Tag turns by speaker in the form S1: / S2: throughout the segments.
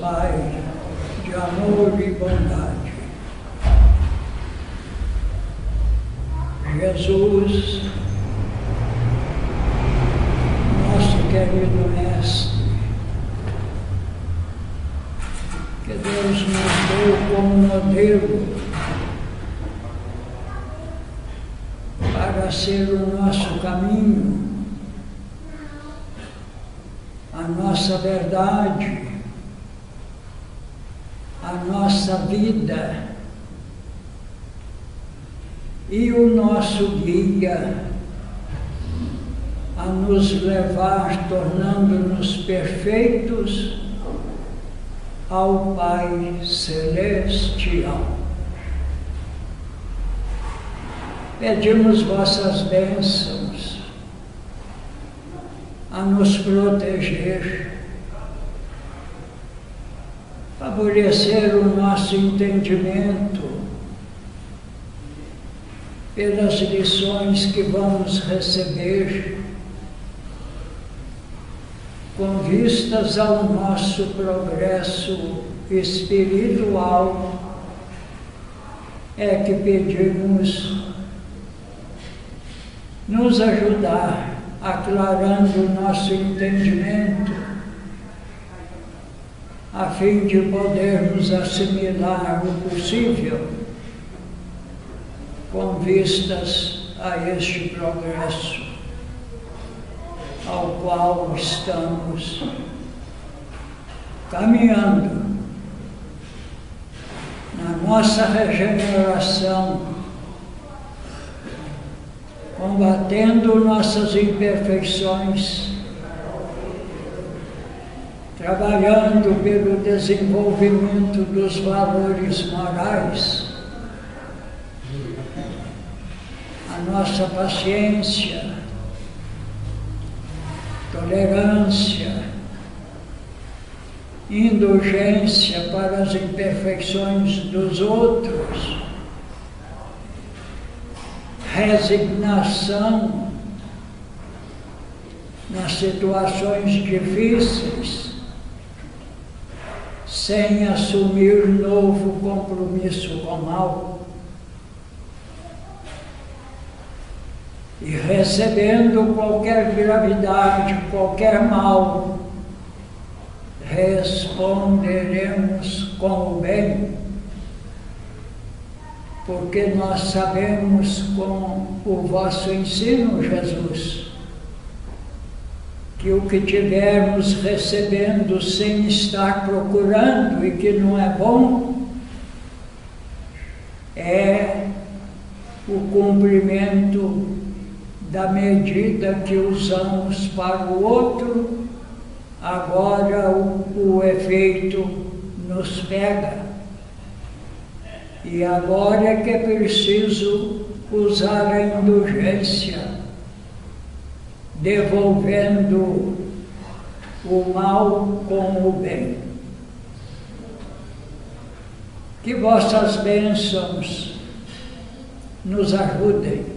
S1: Pai, de amor e bondade. Jesus, nosso querido Mestre, que Deus nos deu como modelo para ser o nosso caminho, a nossa verdade, a nossa vida e o nosso guia a nos levar, tornando-nos perfeitos ao Pai Celestial. Pedimos vossas bênçãos a nos proteger, favorecer o nosso entendimento pelas lições que vamos receber, com vistas ao nosso progresso espiritual, é que pedimos nos ajudar, aclarando o nosso entendimento, a fim de podermos assimilar o possível com vistas a este progresso ao qual estamos caminhando na nossa regeneração, combatendo nossas imperfeições, trabalhando pelo desenvolvimento dos valores morais, a nossa paciência, tolerância, indulgência para as imperfeições dos outros, resignação nas situações difíceis, sem assumir novo compromisso com o mal, e recebendo qualquer gravidade, qualquer mal, responderemos com o bem, porque nós sabemos, com o vosso ensino, Jesus, que o que tivermos recebendo sem estar procurando e que não é bom, é o cumprimento da medida que usamos para o outro. Agora o efeito nos pega. E agora é que é preciso usar a indulgência, devolvendo o mal com o bem. Que vossas bênçãos nos ajudem.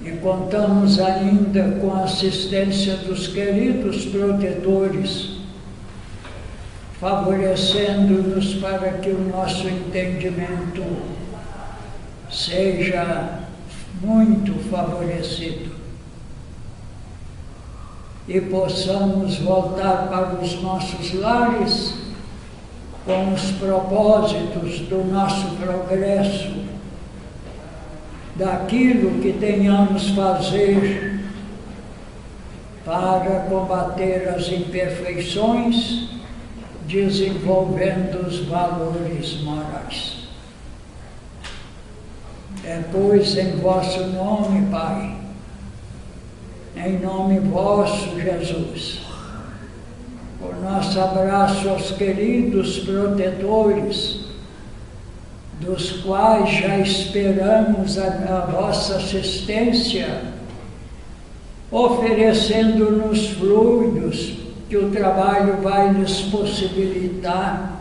S1: E contamos ainda com a assistência dos queridos protetores, favorecendo-nos para que o nosso entendimento seja muito favorecido e possamos voltar para os nossos lares com os propósitos do nosso progresso, daquilo que tenhamos fazer para combater as imperfeições, desenvolvendo os valores morais. É, pois, em vosso nome, Pai, em nome vosso, Jesus, o nosso abraço aos queridos protetores, dos quais já esperamos a vossa assistência, oferecendo-nos fluidos que o trabalho vai nos possibilitar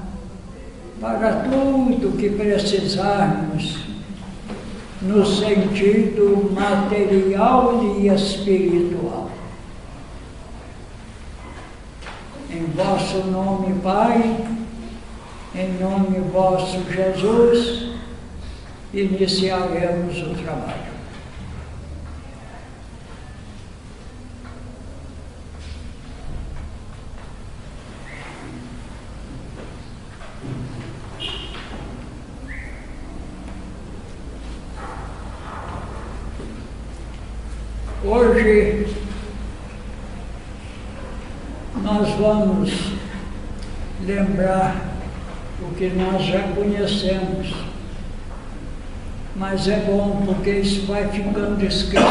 S1: para tudo que precisarmos no sentido material e espiritual. Em vosso vosso nome, Pai, em nome vosso, Jesus, iniciaremos o trabalho. Hoje nós vamos lembrar o que nós já conhecemos, mas é bom porque isso vai ficando esquecido.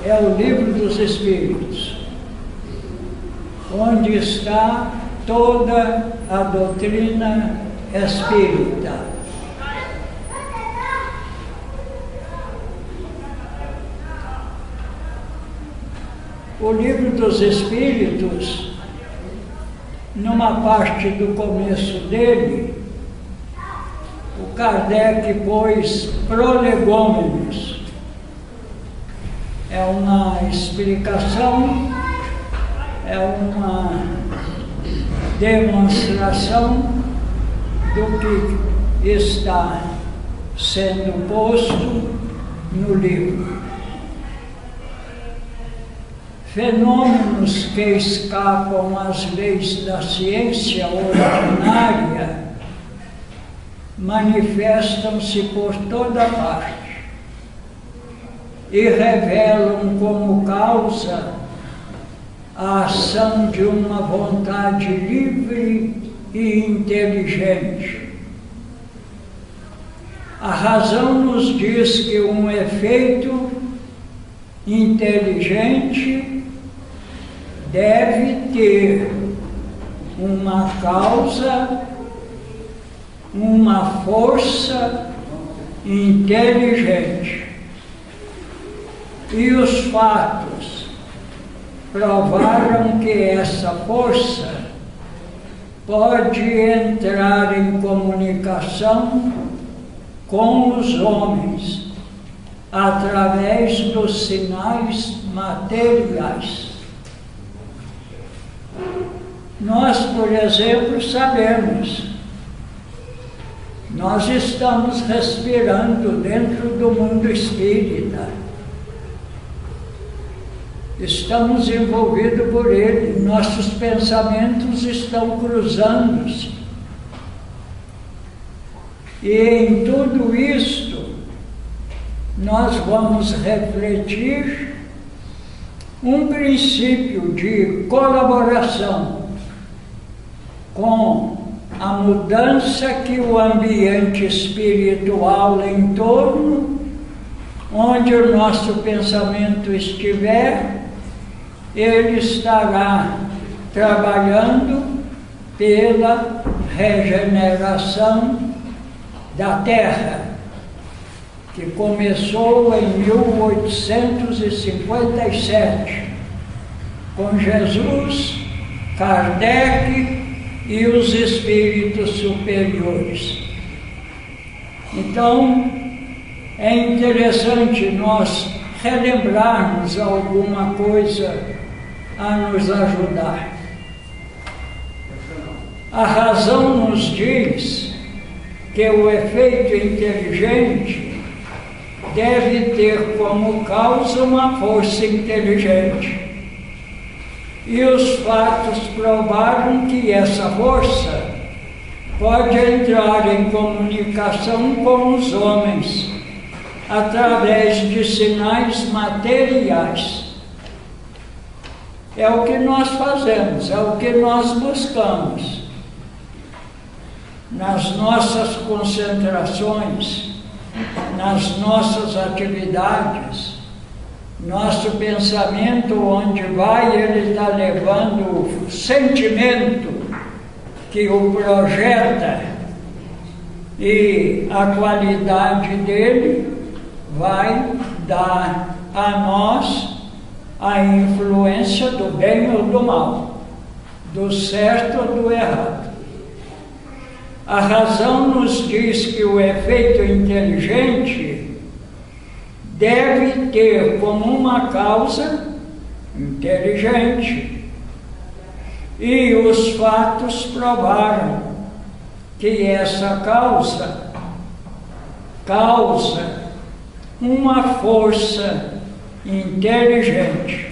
S1: É o Livro dos Espíritos, onde está toda a doutrina espírita. O Livro dos Espíritos, numa parte do começo dele, o Kardec pôs prolegômenos. É uma explicação, é uma demonstração do que está sendo posto no livro. Fenômenos que escapam às leis da ciência ordinária manifestam-se por toda parte e revelam como causa a ação de uma vontade livre e inteligente. A razão nos diz que um efeito inteligente deve ter uma causa, uma força inteligente. E os fatos provaram que essa força pode entrar em comunicação com os homens através dos sinais materiais. Nós, por exemplo, sabemos, nós estamos respirando dentro do mundo espírita. Estamos envolvidos por ele, nossos pensamentos estão cruzando-se. E em tudo isto, nós vamos refletir um princípio de colaboração com a mudança que o ambiente espiritual em torno, onde o nosso pensamento estiver, ele estará trabalhando pela regeneração da Terra, que começou em 1857, com Jesus, Kardec e os espíritos superiores. Então, é interessante nós relembrarmos alguma coisa a nos ajudar. A razão nos diz que o efeito inteligente deve ter como causa uma força inteligente. E os fatos provaram que essa força pode entrar em comunicação com os homens através de sinais materiais. É o que nós fazemos, é o que nós buscamos. Nas nossas concentrações, nas nossas atividades, nosso pensamento, onde vai, ele está levando o sentimento que o projeta, e a qualidade dele vai dar a nós a influência do bem ou do mal, do certo ou do errado. A razão nos diz que o efeito inteligente deve ter como uma causa inteligente. E os fatos provaram que essa causa uma força inteligente.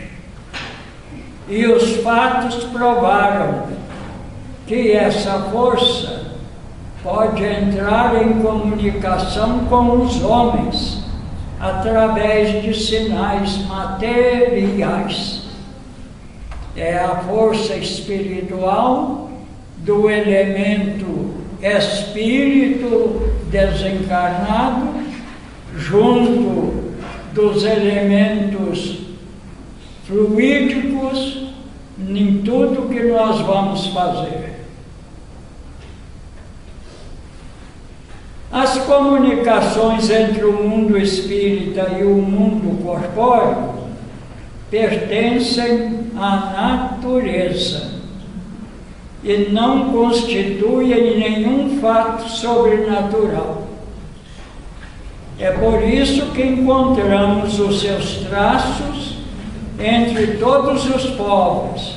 S1: E os fatos provaram que essa força pode entrar em comunicação com os homens através de sinais materiais. É a força espiritual do elemento espírito desencarnado, junto dos elementos fluídicos, em tudo que nós vamos fazer. As comunicações entre o mundo espírita e o mundo corpóreo pertencem à natureza e não constituem nenhum fato sobrenatural. É por isso que encontramos os seus traços entre todos os povos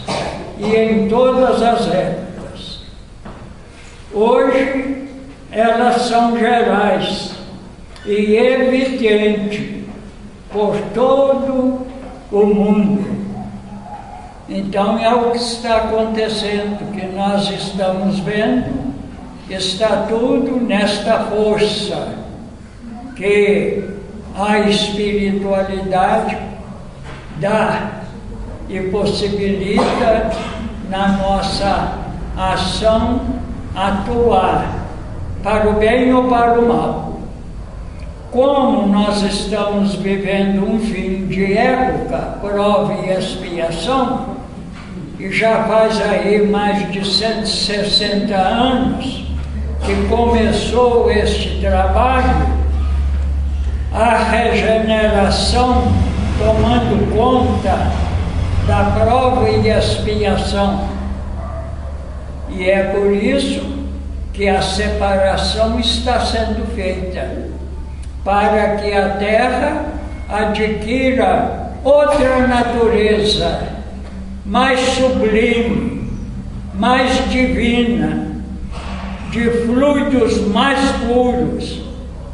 S1: e em todas as épocas. Hoje, elas são gerais e evidentes por todo o mundo. Então é o que está acontecendo, que nós estamos vendo, está tudo nesta força que a espiritualidade dá e possibilita na nossa ação atuar para o bem ou para o mal. Como nós estamos vivendo um fim de época, prova e expiação, e já faz aí mais de 160 anos que começou este trabalho, a regeneração tomando conta da prova e expiação. E é por isso que a separação está sendo feita, para que a Terra adquira outra natureza, mais sublime, mais divina, de fluidos mais puros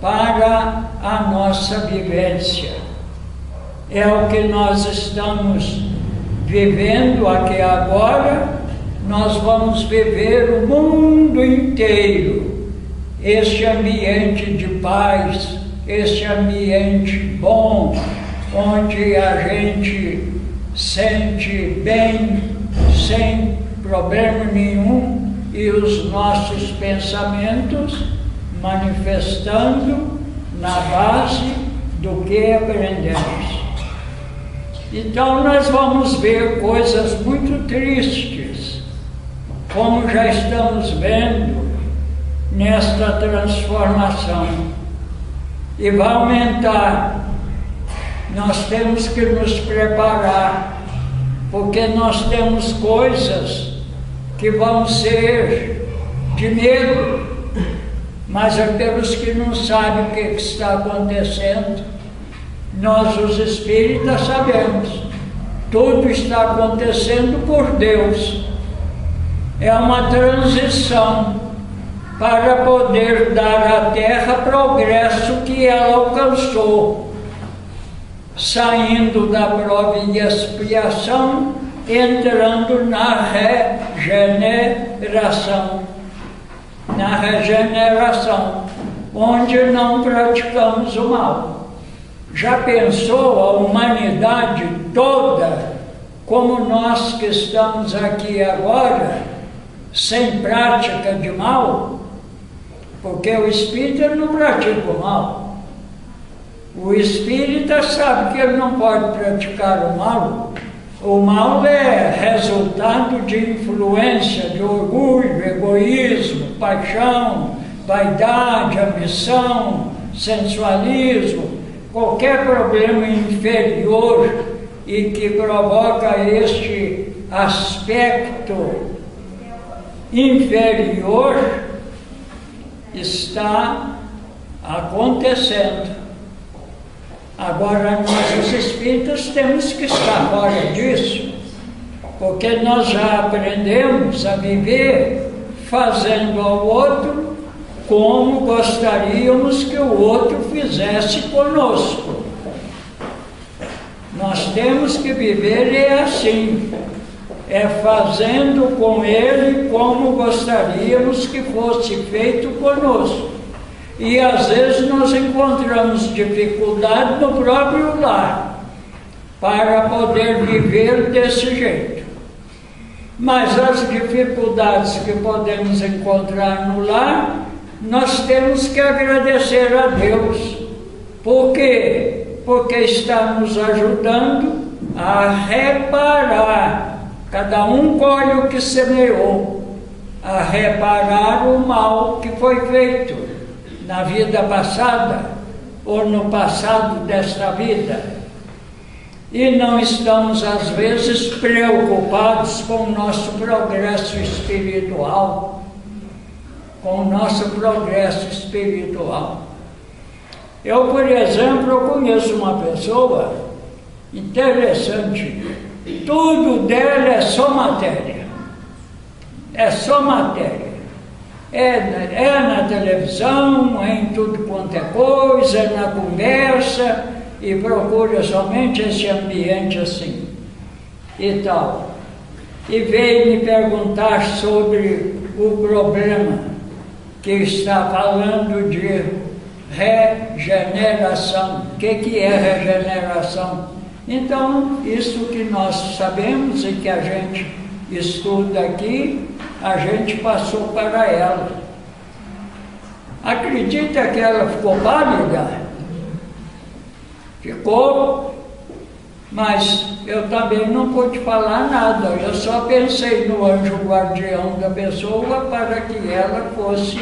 S1: para a nossa vivência. É o que nós estamos vivendo aqui agora. Nós vamos viver o mundo inteiro, este ambiente de paz, este ambiente bom, onde a gente sente bem, sem problema nenhum, e os nossos pensamentos manifestando na base do que aprendemos. Então nós vamos ver coisas muito tristes, como já estamos vendo nesta transformação. E vai aumentar. Nós temos que nos preparar, porque nós temos coisas que vão ser de medo, mas é pelos que não sabem o que está acontecendo. Nós, os espíritas, sabemos. Tudo está acontecendo por Deus. É uma transição para poder dar à Terra progresso que ela alcançou, saindo da prova e expiação, entrando na regeneração, onde não praticamos o mal. Já pensou a humanidade toda, como nós que estamos aqui agora, sem prática de mal? Porque o espírita não pratica o mal. O espírita sabe que ele não pode praticar o mal. O mal é resultado de influência, de orgulho, egoísmo, paixão, vaidade, ambição, sensualismo, qualquer problema inferior e que provoca este aspecto inferior está acontecendo. Agora, nós, os espíritas, temos que estar fora disso, porque nós já aprendemos a viver fazendo ao outro como gostaríamos que o outro fizesse conosco. Nós temos que viver assim, fazendo com ele como gostaríamos que fosse feito conosco. E às vezes nós encontramos dificuldade no próprio lar para poder viver desse jeito. Mas as dificuldades que podemos encontrar no lar, nós temos que agradecer a Deus. Por quê? Porque está nos ajudando a reparar. Cada um colhe o que semeou, a reparar o mal que foi feito na vida passada ou no passado desta vida. E não estamos, às vezes, preocupados com o nosso progresso espiritual. Com o nosso progresso espiritual. Eu, por exemplo, eu conheço uma pessoa interessante. Tudo dela é só matéria. É só matéria. É na televisão, é em tudo quanto é coisa, é na conversa, e procura somente esse ambiente assim, e tal. E veio me perguntar sobre o problema que está falando de regeneração. O que é regeneração? Então, isso que nós sabemos e que a gente estuda aqui, a gente passou para ela. Acredita que ela ficou pálida? Ficou, mas eu também não pude falar nada. Eu só pensei no anjo guardião da pessoa para que ela fosse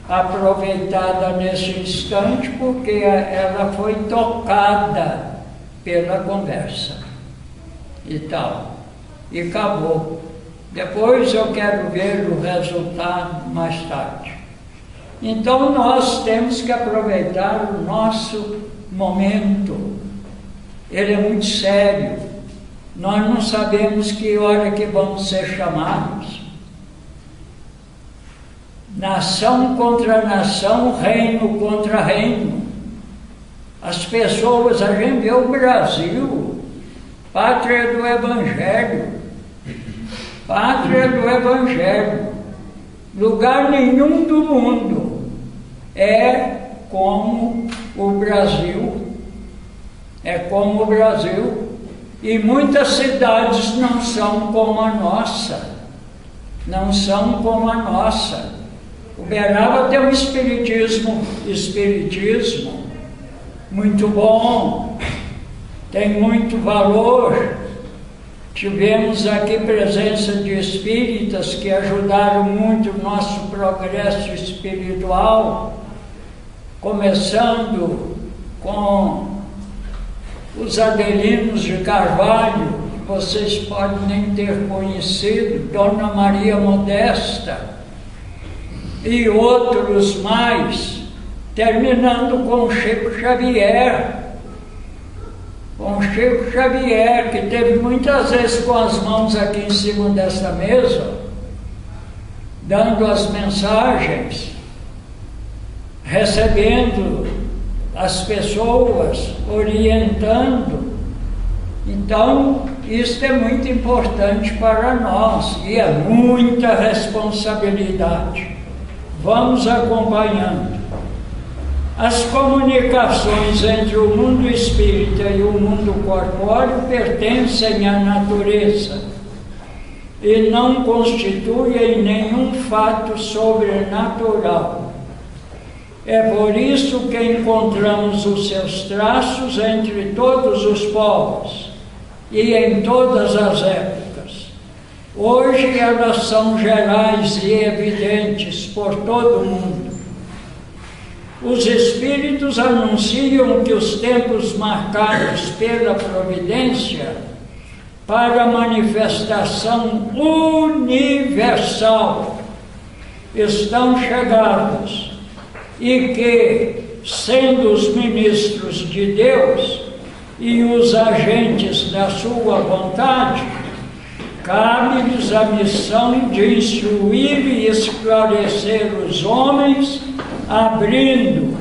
S1: aproveitada nesse instante, porque ela foi tocada pela conversa e tal, e acabou. Depois eu quero ver o resultado mais tarde. Então nós temos que aproveitar o nosso momento. Ele é muito sério. Nós não sabemos que hora que vamos ser chamados. Nação contra nação, reino contra reino. As pessoas, a gente vê o Brasil, pátria do Evangelho. Pátria do Evangelho. Lugar nenhum do mundo é como o Brasil. É como o Brasil. E muitas cidades não são como a nossa. Não são como a nossa. Uberaba tem um espiritismo muito bom, tem muito valor. Tivemos aqui presença de espíritas que ajudaram muito o nosso progresso espiritual, começando com os Adelinos de Carvalho, que vocês podem nem ter conhecido, Dona Maria Modesta, e outros mais, terminando com Chico Xavier. Com Chico Xavier, que teve muitas vezes com as mãos aqui em cima desta mesa, dando as mensagens, recebendo as pessoas, orientando. Então, isso é muito importante para nós e é muita responsabilidade. Vamos acompanhando. As comunicações entre o mundo espírita e o mundo corpóreo pertencem à natureza e não constituem nenhum fato sobrenatural. É por isso que encontramos os seus traços entre todos os povos e em todas as épocas. Hoje elas são gerais e evidentes por todo o mundo. Os espíritos anunciam que os tempos marcados pela providência para a manifestação universal estão chegados e que sendo os ministros de Deus e os agentes da sua vontade, cabe-lhes a missão de instruir e esclarecer os homens, abrindo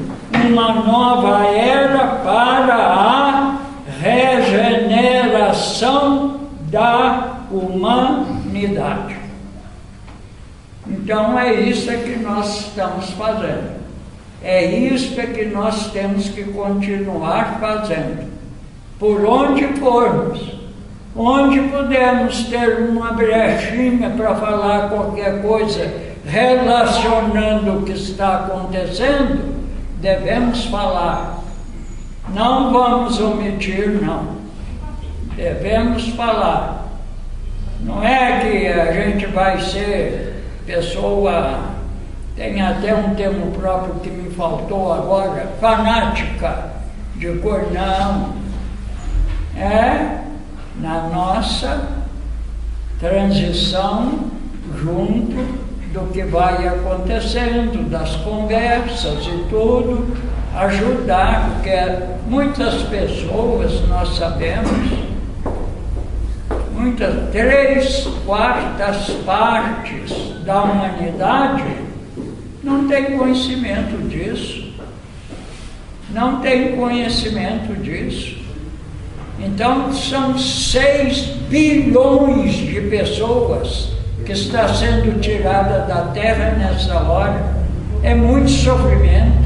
S1: uma nova era para a regeneração da humanidade. Então é isso que nós estamos fazendo. É isso que nós temos que continuar fazendo. Por onde formos, onde pudermos ter uma brechinha para falar qualquer coisa relacionando o que está acontecendo, devemos falar. Não vamos omitir, não. Devemos falar. Não é que a gente vai ser pessoa, tem até um termo próprio que me faltou agora, fanática de cor, não. É na nossa transição junto do que vai acontecendo, das conversas e tudo, ajudar, porque muitas pessoas, nós sabemos, muitas, 3/4 partes da humanidade não tem conhecimento disso. Não tem conhecimento disso. Então, são 6 bilhões de pessoas que está sendo tirada da terra nessa hora. É muito sofrimento.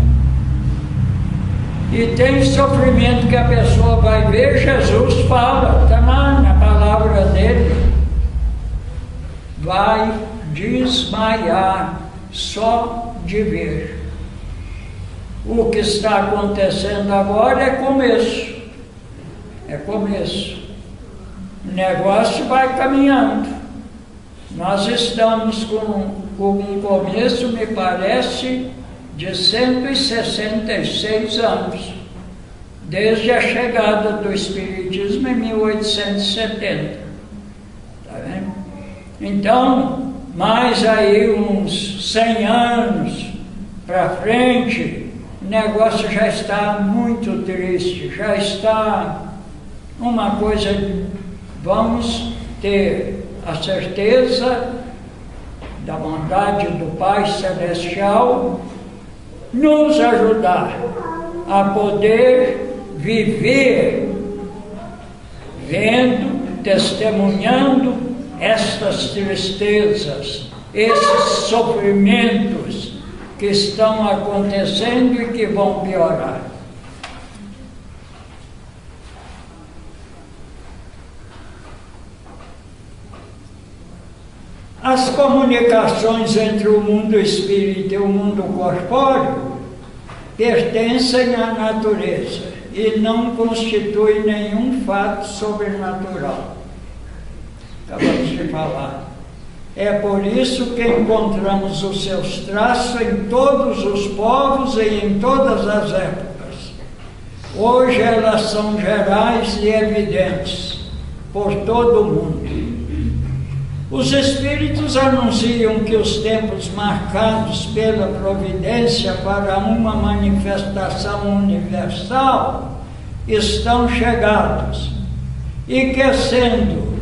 S1: E tem sofrimento que a pessoa vai ver, Jesus fala, está na palavra dele, vai desmaiar só de ver. O que está acontecendo agora é começo. É começo. O negócio vai caminhando. Nós estamos com um começo, me parece, de 166 anos, desde a chegada do Espiritismo em 1870. Está vendo? Então, mais aí uns 100 anos para frente, o negócio já está muito triste, já está uma coisa. Vamos ter a certeza da vontade do Pai Celestial nos ajudar a poder viver vendo, testemunhando estas tristezas, esses sofrimentos que estão acontecendo e que vão piorar. As comunicações entre o mundo espírita e o mundo corpóreo pertencem à natureza e não constituem nenhum fato sobrenatural. Acabamos de falar. É por isso que encontramos os seus traços em todos os povos e em todas as épocas. Hoje elas são gerais e evidentes por todo o mundo. Os Espíritos anunciam que os tempos marcados pela providência para uma manifestação universal estão chegados e que, sendo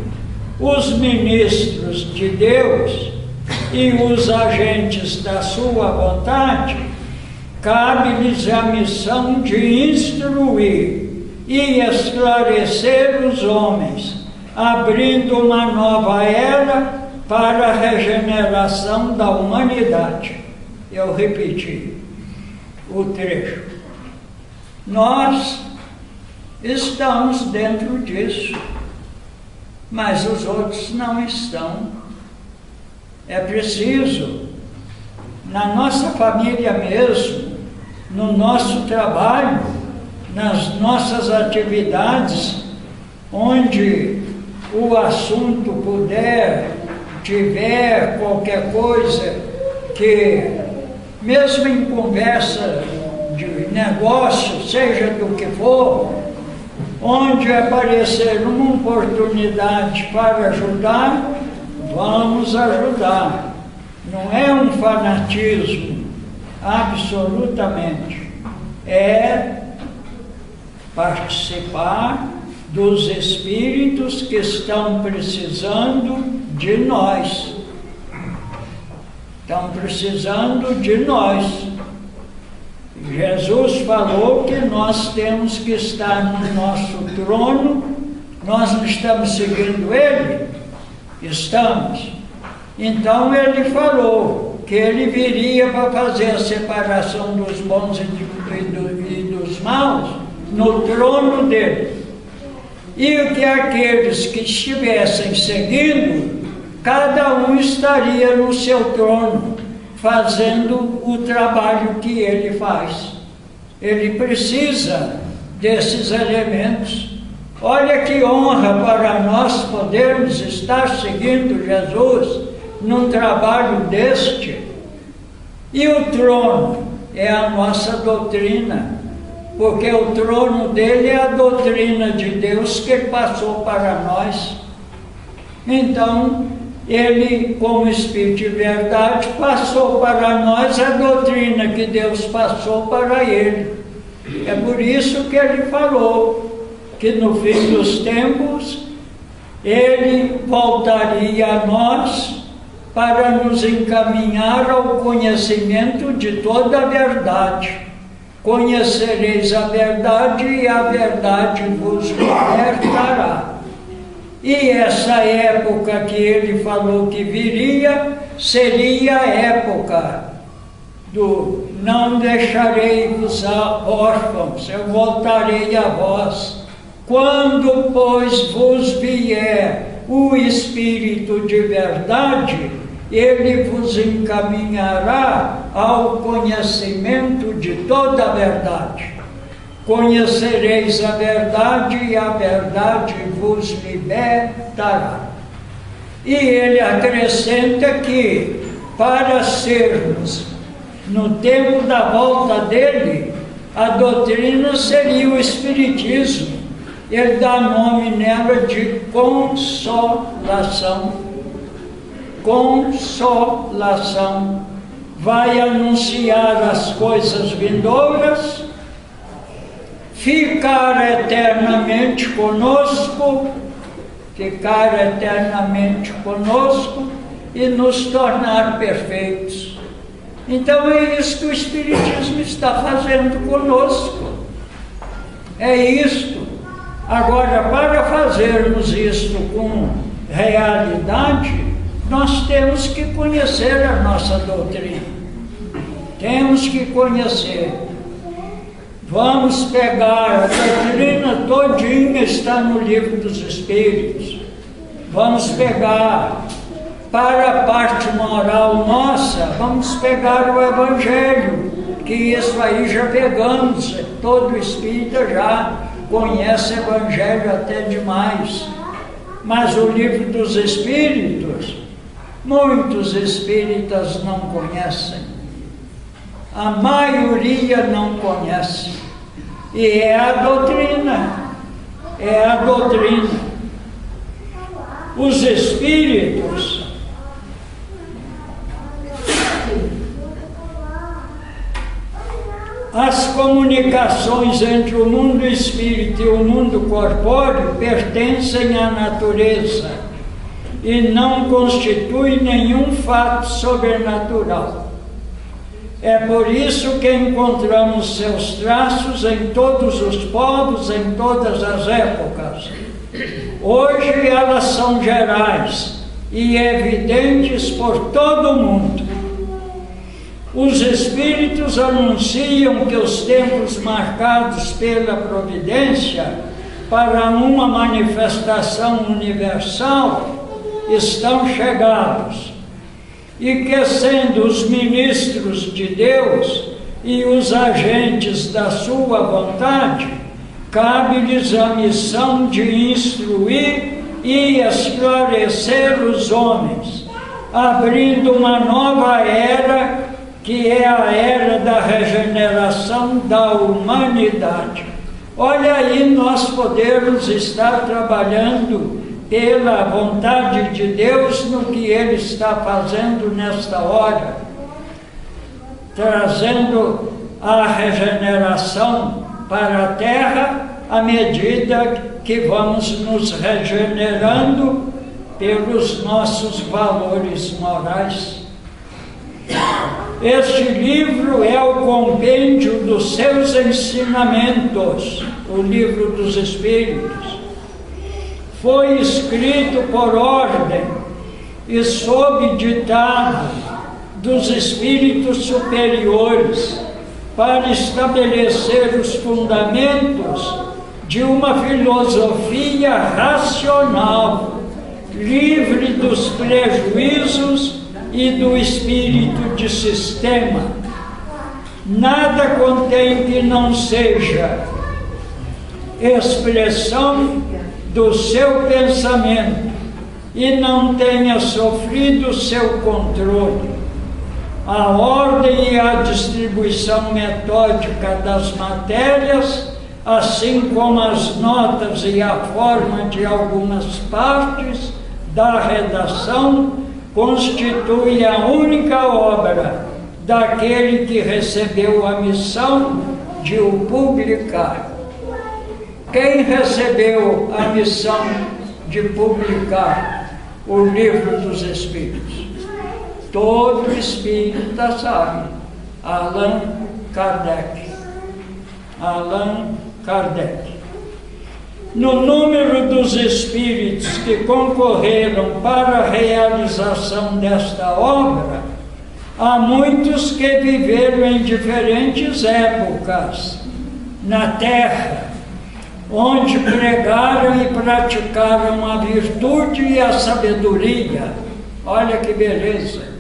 S1: os ministros de Deus e os agentes da sua vontade, cabe-lhes a missão de instruir e esclarecer os homens, abrindo uma nova era para a regeneração da humanidade. Eu repeti o trecho. Nós estamos dentro disso, mas os outros não estão. É preciso, na nossa família mesmo, no nosso trabalho, nas nossas atividades, onde o assunto tiver qualquer coisa que, mesmo em conversa de negócio, seja do que for, onde aparecer uma oportunidade para ajudar, vamos ajudar. Não é um fanatismo, absolutamente. é participar dos espíritos que estão precisando de nós. Estão precisando de nós. Jesus falou que nós temos que estar no nosso trono. Nós não estamos seguindo Ele? Estamos. Então Ele falou que Ele viria para fazer a separação dos bons e dos maus no trono dele. E que aqueles que estivessem seguindo, cada um estaria no seu trono, fazendo o trabalho que ele faz. Ele precisa desses elementos. Olha que honra para nós podermos estar seguindo Jesus num trabalho deste. E o trono é a nossa doutrina, porque o trono dele é a doutrina de Deus que ele passou para nós. Então, ele, como Espírito de verdade, passou para nós a doutrina que Deus passou para ele. É por isso que ele falou que no fim dos tempos ele voltaria a nós para nos encaminhar ao conhecimento de toda a verdade. Conhecereis a verdade e a verdade vos libertará. E essa época que ele falou que viria, seria a época do não deixarei-vos órfãos, eu voltarei a vós. Quando, pois, vos vier o Espírito de verdade, ele vos encaminhará ao conhecimento de toda a verdade. Conhecereis a verdade e a verdade vos libertará. E ele acrescenta que, para sermos, no tempo da volta dele, a doutrina seria o Espiritismo. Ele dá nome nela de consolação. Consolação. Vai anunciar as coisas vindouras, ficar eternamente conosco, e nos tornar perfeitos. Então é isso que o Espiritismo está fazendo conosco. É isto. Agora, para fazermos isto com realidade, nós temos que conhecer a nossa doutrina. Temos que conhecer. Vamos pegar a doutrina todinha, está no Livro dos Espíritos. Vamos pegar, para a parte moral nossa, vamos pegar o Evangelho, que isso aí já pegamos. Todo espírita já conhece o Evangelho até demais. Mas o Livro dos Espíritos, muitos espíritas não conhecem. A maioria não conhece. E é a doutrina. É a doutrina. Os espíritos as comunicações entre o mundo espírita e o mundo corpóreo pertencem à natureza e não constituem nenhum fato sobrenatural. É por isso que encontramos seus traços em todos os povos, em todas as épocas. Hoje elas são gerais e evidentes por todo o mundo. Os espíritos anunciam que os tempos marcados pela providência para uma manifestação universal estão chegados, e que, sendo os ministros de Deus e os agentes da sua vontade, cabe-lhes a missão de instruir e esclarecer os homens, abrindo uma nova era, que é a era da regeneração da humanidade. Olha aí, nós podemos estar trabalhando pela vontade de Deus no que Ele está fazendo nesta hora, trazendo a regeneração para a Terra à medida que vamos nos regenerando pelos nossos valores morais. Este livro é o compêndio dos seus ensinamentos, o Livro dos Espíritos. Foi escrito por ordem e sob ditado dos espíritos superiores para estabelecer os fundamentos de uma filosofia racional, livre dos prejuízos e do espírito de sistema. Nada contém que não seja expressão do seu pensamento e não tenha sofrido seu controle. A ordem e a distribuição metódica das matérias, assim como as notas e a forma de algumas partes da redação, constitui a única obra daquele que recebeu a missão de o publicar. Quem recebeu a missão de publicar o Livro dos Espíritos? Todo espírita sabe, Allan Kardec. Allan Kardec. No número dos espíritos que concorreram para a realização desta obra, há muitos que viveram em diferentes épocas na Terra, onde pregaram e praticaram a virtude e a sabedoria. Olha que beleza!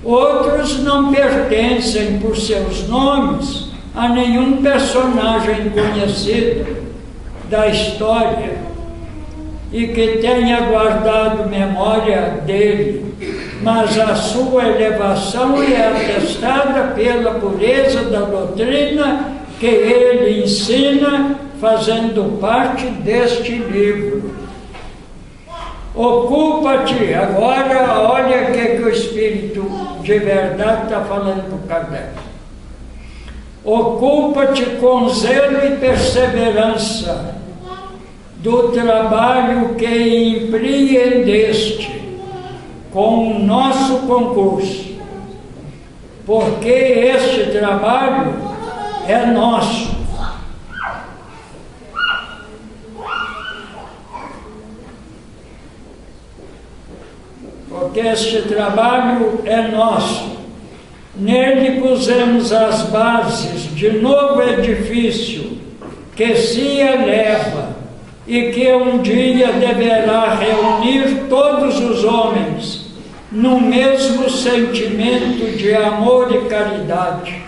S1: Outros não pertencem por seus nomes a nenhum personagem conhecido da história e que tenha guardado memória dele, mas a sua elevação é atestada pela pureza da doutrina que ele ensina, fazendo parte deste livro. Ocupa-te, agora olha o que o Espírito de verdade está falando para Kardec. Ocupa-te com zelo e perseverança do trabalho que empreendeste com o nosso concurso, porque este trabalho é nosso. Porque este trabalho é nosso. Nele pusemos as bases de novo edifício que se eleva e que um dia deverá reunir todos os homens no mesmo sentimento de amor e caridade.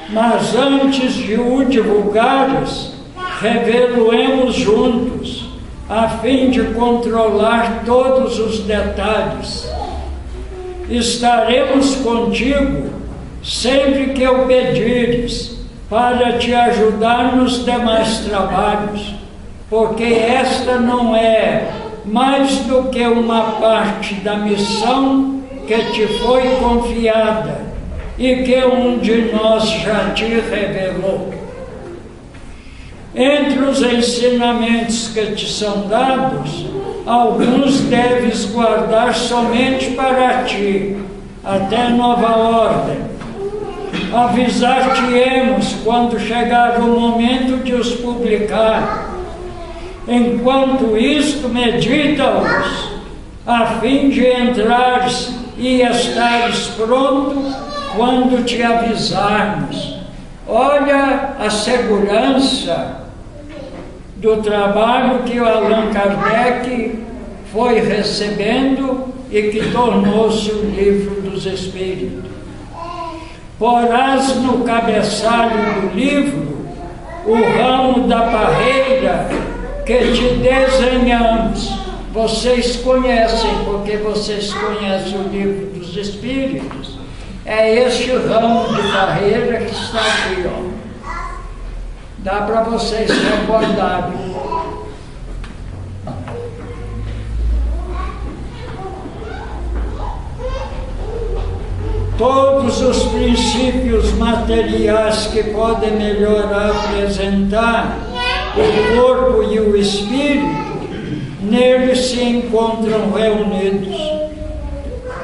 S1: Mas antes de o divulgares, revelo-emos juntos, a fim de controlar todos os detalhes. Estaremos contigo sempre que o pedires, para te ajudar nos demais trabalhos, porque esta não é mais do que uma parte da missão que te foi confiada e que um de nós já te revelou. Entre os ensinamentos que te são dados, alguns deves guardar somente para ti, até nova ordem. Avisar-te-emos quando chegar o momento de os publicar. Enquanto isto, medita-os, a fim de entrares e estares pronto quando te avisarmos. Olha a segurança do trabalho que o Allan Kardec foi recebendo e que tornou-se o Livro dos Espíritos. Porás no cabeçalho do livro o ramo da parreira que te desenhamos. Vocês conhecem, porque vocês conhecem o Livro dos Espíritos. É este ramo de parreira que está aqui, ó. Dá para vocês recordarem. todos os princípios materiais que podem melhor apresentar o corpo e o espírito, neles se encontram reunidos.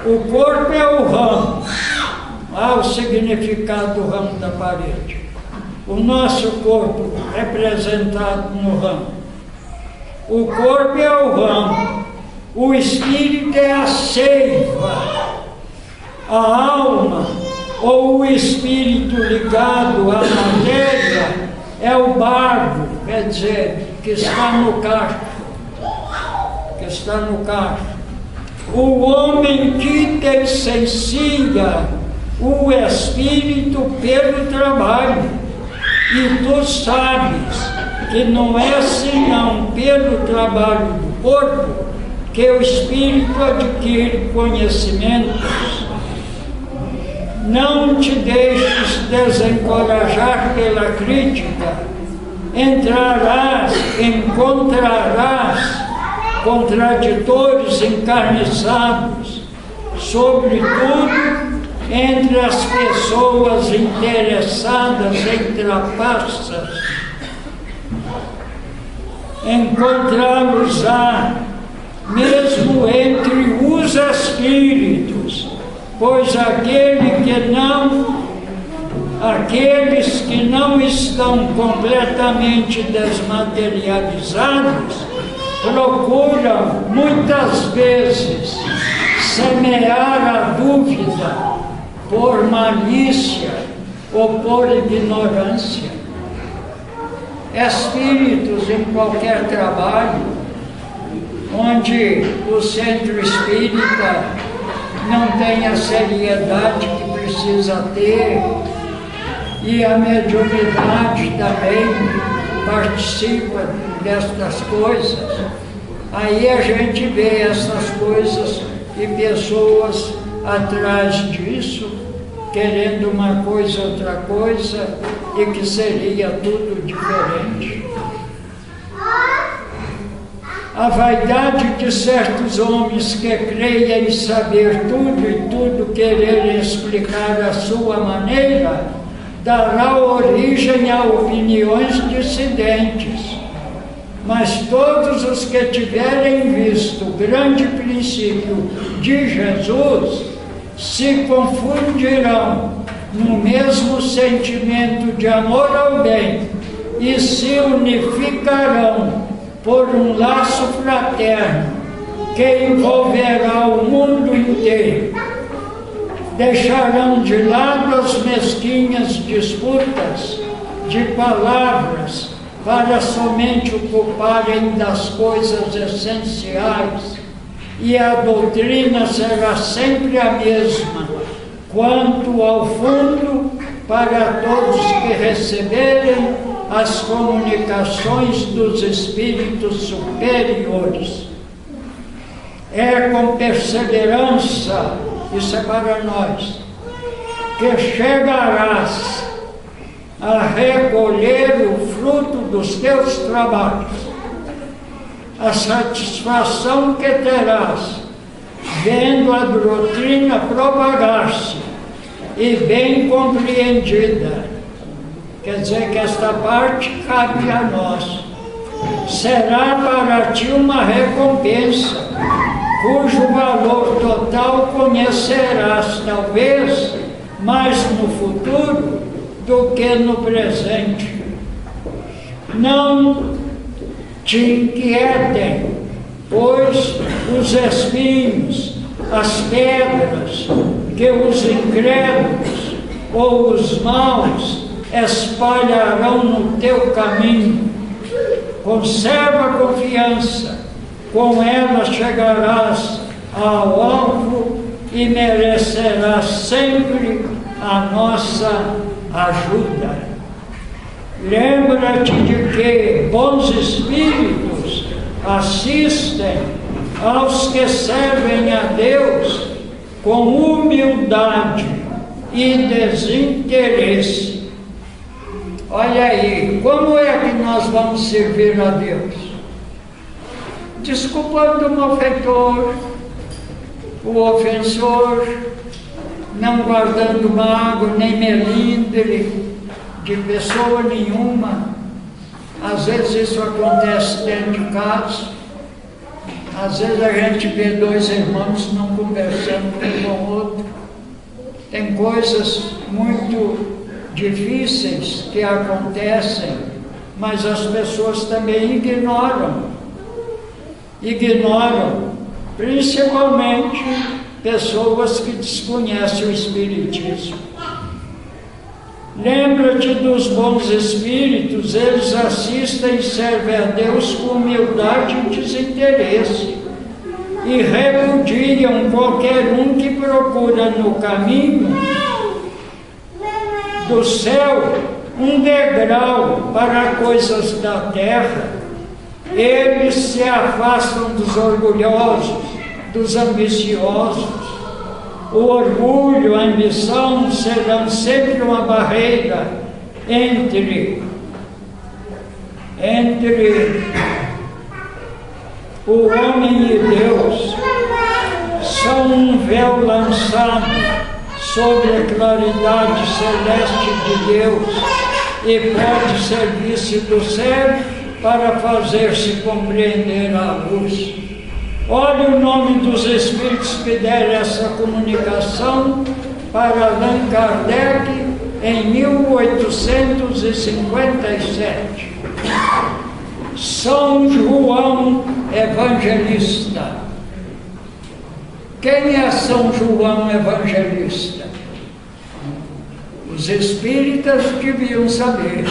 S1: O corpo é o ramo, há o significado do ramo da parede. O nosso corpo representado no ramo. O corpo é o ramo, o espírito é a seiva, a alma ou o espírito ligado à matéria é o barro, quer dizer, que está no cacho, O homem que licencia o espírito pelo trabalho, e tu sabes que não é senão pelo trabalho do corpo que o espírito adquire conhecimentos. Não te deixes desencorajar pela crítica, encontrarás contraditores encarniçados, sobretudo entre as pessoas interessadas em trapaças. Encontrá-los-á mesmo entre os espíritos, pois aqueles que não estão completamente desmaterializados procuram muitas vezes semear a dúvida por malícia ou por ignorância. Espíritos em qualquer trabalho, onde o centro espírita não tem a seriedade que precisa ter, e a mediunidade também participa destas coisas, aí a gente vê essas coisas e pessoas atrás disso, querendo uma coisa, outra coisa, e que seria tudo diferente. A vaidade de certos homens que creem saber tudo e tudo quererem explicar à sua maneira, dará origem a opiniões dissidentes. Mas todos os que tiverem visto o grande princípio de Jesus se confundirão no mesmo sentimento de amor ao bem e se unificarão por um laço fraterno que envolverá o mundo inteiro. Deixarão de lado as mesquinhas disputas de palavras para somente ocuparem das coisas essenciais, e a doutrina será sempre a mesma, quanto ao fundo, para todos que receberem as comunicações dos espíritos superiores. É com perseverança, isso é para nós, que chegarás a recolher o fruto dos teus trabalhos, a satisfação que terás vendo a doutrina propagar-se e bem compreendida. Quer dizer que esta parte cabe a nós. Será para ti uma recompensa, cujo valor total conhecerás, talvez, mais no futuro do que no presente. Não te inquietem, pois os espinhos, as pedras que os incrédulos ou os maus espalharão no teu caminho. Conserva a confiança, com ela chegarás ao alvo e merecerás sempre a nossa ajuda. Lembra-te de que bons espíritos assistem aos que servem a Deus com humildade e desinteresse. Olha aí, como é que nós vamos servir a Deus? Desculpando o malfeitor, o ofensor, não guardando mágoa, nem melindre de pessoa nenhuma. Às vezes isso acontece dentro de casa. Às vezes a gente vê dois irmãos não conversando um com o outro. Tem coisas muito difíceis que acontecem, mas as pessoas também ignoram, principalmente pessoas que desconhecem o Espiritismo. Lembra-te dos bons espíritos, eles assistem e servem a Deus com humildade e desinteresse, e repudiam qualquer um que procura no caminho do céu um degrau para coisas da terra. Eles se afastam dos orgulhosos, dos ambiciosos. O orgulho, a ambição serão sempre uma barreira entre o homem e Deus. São um véu lançado sobre a claridade celeste de Deus e pode servir-se do céu para fazer-se compreender a luz. Olha o nome dos espíritos que deram essa comunicação para Allan Kardec em 1857. São João Evangelista. Quem é São João Evangelista? Os espíritas deviam saber.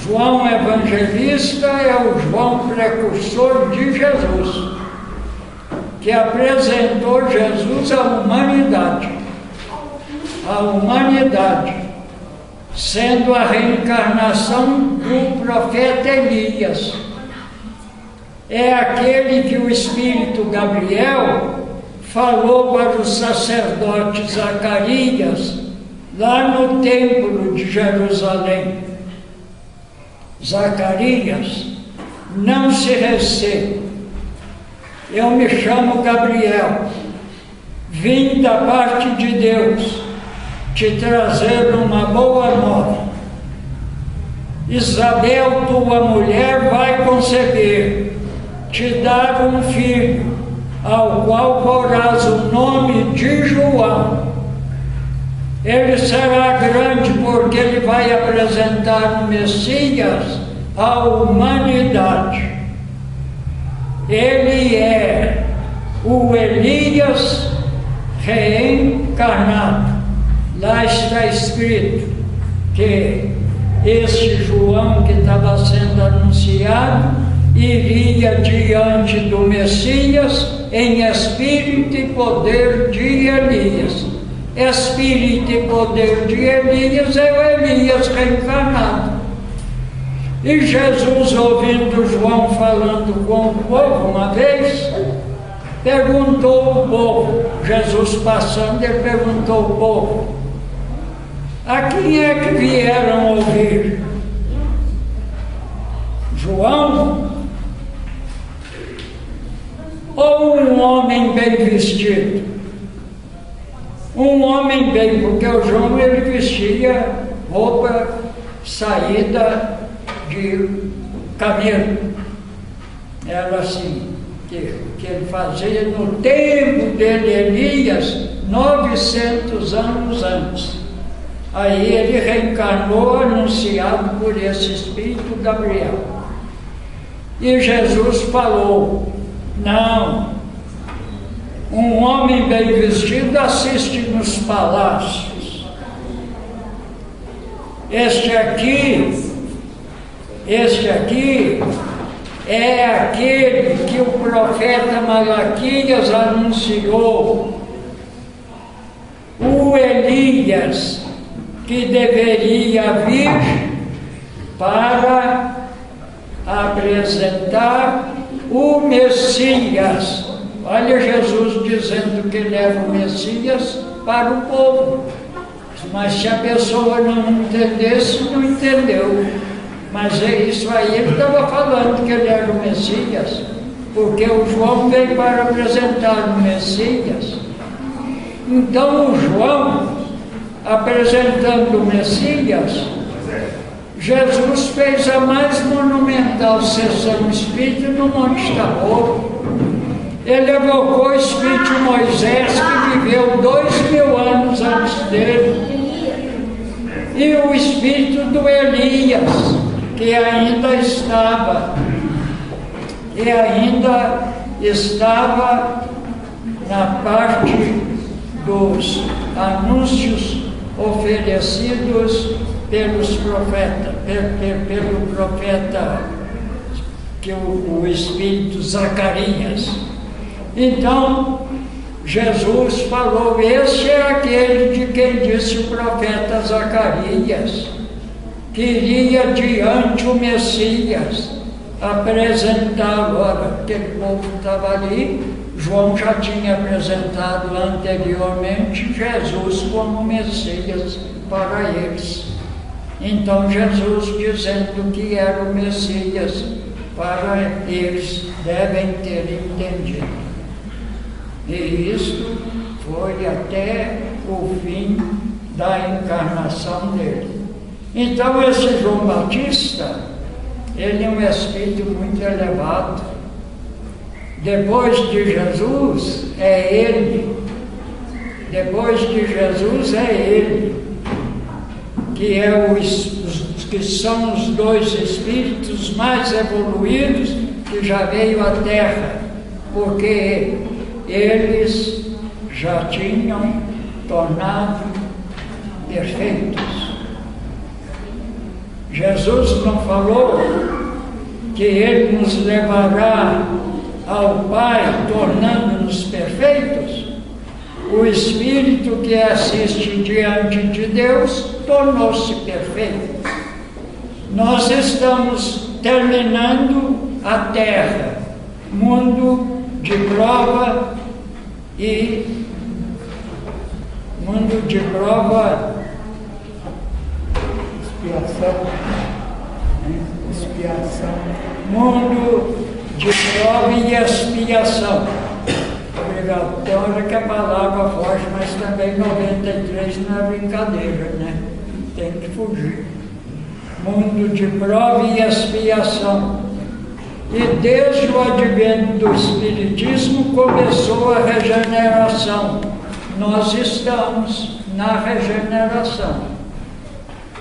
S1: João Evangelista é o João precursor de Jesus, que apresentou Jesus à humanidade. A humanidade, sendo a reencarnação do profeta Elias. É aquele que o Espírito Gabriel falou para o sacerdote Zacarias, lá no templo de Jerusalém. Zacarias, não se receia, eu me chamo Gabriel, vim da parte de Deus te trazer uma boa nova. Isabel, tua mulher, vai conceber, te dar um filho, ao qual porás o nome de João. Ele será grande porque ele vai apresentar o Messias à humanidade. Ele é o Elias reencarnado. Lá está escrito que este João que estava sendo anunciado iria diante do Messias em espírito e poder de Elias. Espírito e poder de Elias é o Elias reencarnado. E Jesus, ouvindo João falando com o povo uma vez, perguntou ao povo, Jesus passando, ele perguntou ao povo: a quem é que vieram ouvir? João? Ou um homem bem vestido? Um homem bem, porque o João ele vestia roupa saída de camelo. Era assim, que ele fazia no tempo dele, Elias, 900 anos antes. Aí ele reencarnou, anunciado por esse Espírito Gabriel. E Jesus falou: não, um homem bem vestido assiste nos palácios. Este aqui é aquele que o profeta Malaquias anunciou, o Elias, que deveria vir para apresentar o Messias. Olha Jesus dizendo que leva o Messias para o povo. Mas se a pessoa não entendesse, não entendeu. Mas é isso aí, ele estava falando que ele era o Messias, porque o João veio para apresentar o Messias. Então o João, apresentando o Messias, Jesus fez a mais monumental sessão espírita no Monte Tabor. Ele evocou o espírito de Moisés, que viveu 2000 anos antes dele, e o espírito do Elias, que ainda estava na parte dos anúncios oferecidos pelos profetas, pelo profeta, que o espírito Zacarias. Então, Jesus falou: este é aquele de quem disse o profeta Zacarias, que iria diante o Messias apresentá-lo. Ora, aquele povo estava ali, João já tinha apresentado anteriormente Jesus como Messias para eles. Então Jesus dizendo que era o Messias para eles, devem ter entendido. E isto foi até o fim da encarnação dele. Então esse João Batista, ele é um espírito muito elevado. Depois de Jesus é ele. Depois de Jesus é ele, que que são os dois espíritos mais evoluídos que já veio à Terra, porque eles já tinham tornado perfeitos. Jesus não falou que ele nos levará ao Pai, tornando-nos perfeitos? O Espírito que assiste diante de Deus tornou-se perfeito. Nós estamos terminando a Terra, mundo de prova e expiação. Mundo de prova e expiação. Obrigado. Tem hora que a palavra foge, mas também 93 não é brincadeira, né? Tem que fugir. Mundo de prova e expiação. E desde o advento do Espiritismo começou a regeneração. Nós estamos na regeneração.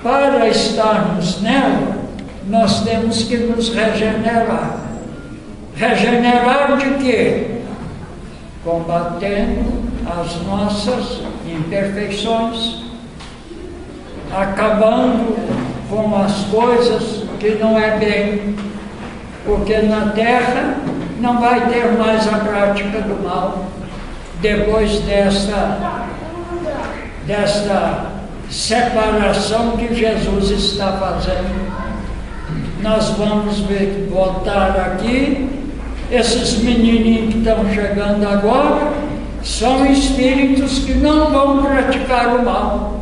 S1: Para estarmos nela, nós temos que nos regenerar. Regenerar de quê? Combatendo as nossas imperfeições, acabando com as coisas que não é bem, porque na Terra não vai ter mais a prática do mal. Depois desta separação que Jesus está fazendo, nós vamos voltar aqui. Esses menininhos que estão chegando agora são espíritos que não vão praticar o mal,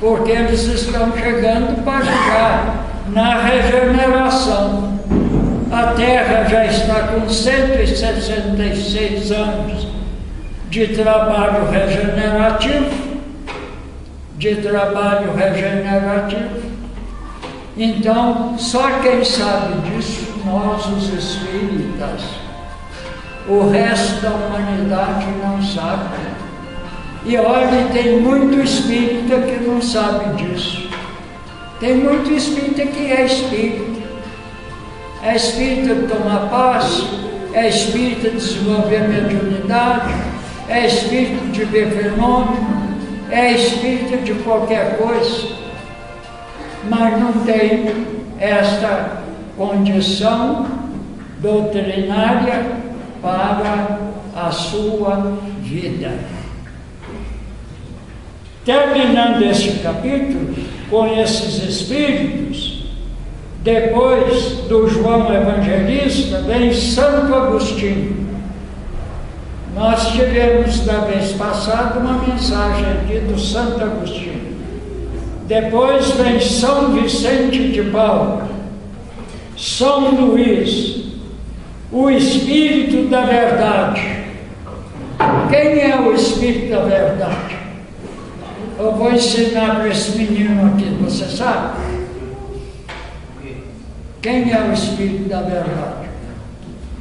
S1: porque eles estão chegando para já na regeneração. A Terra já está com 166 anos de trabalho regenerativo, Então, só quem sabe disso, nós os espíritas. O resto da humanidade não sabe. E olha, tem muito espírita que não sabe disso. Tem muito espírita que é espírita. É espírita de tomar passe, é espírita de desenvolver mediunidade, é espírita de ver fenômeno, é espírita de qualquer coisa, mas não tem esta condição doutrinária para a sua vida. Terminando este capítulo com esses espíritos, depois do João Evangelista vem Santo Agostinho. Nós tivemos da vez passada uma mensagem aqui do Santo Agostinho. Depois vem São Vicente de Paulo, São Luís, o Espírito da Verdade. quem é o Espírito da verdade? Eu vou ensinar para esse menino aqui, você sabe? Quem é o Espírito da verdade?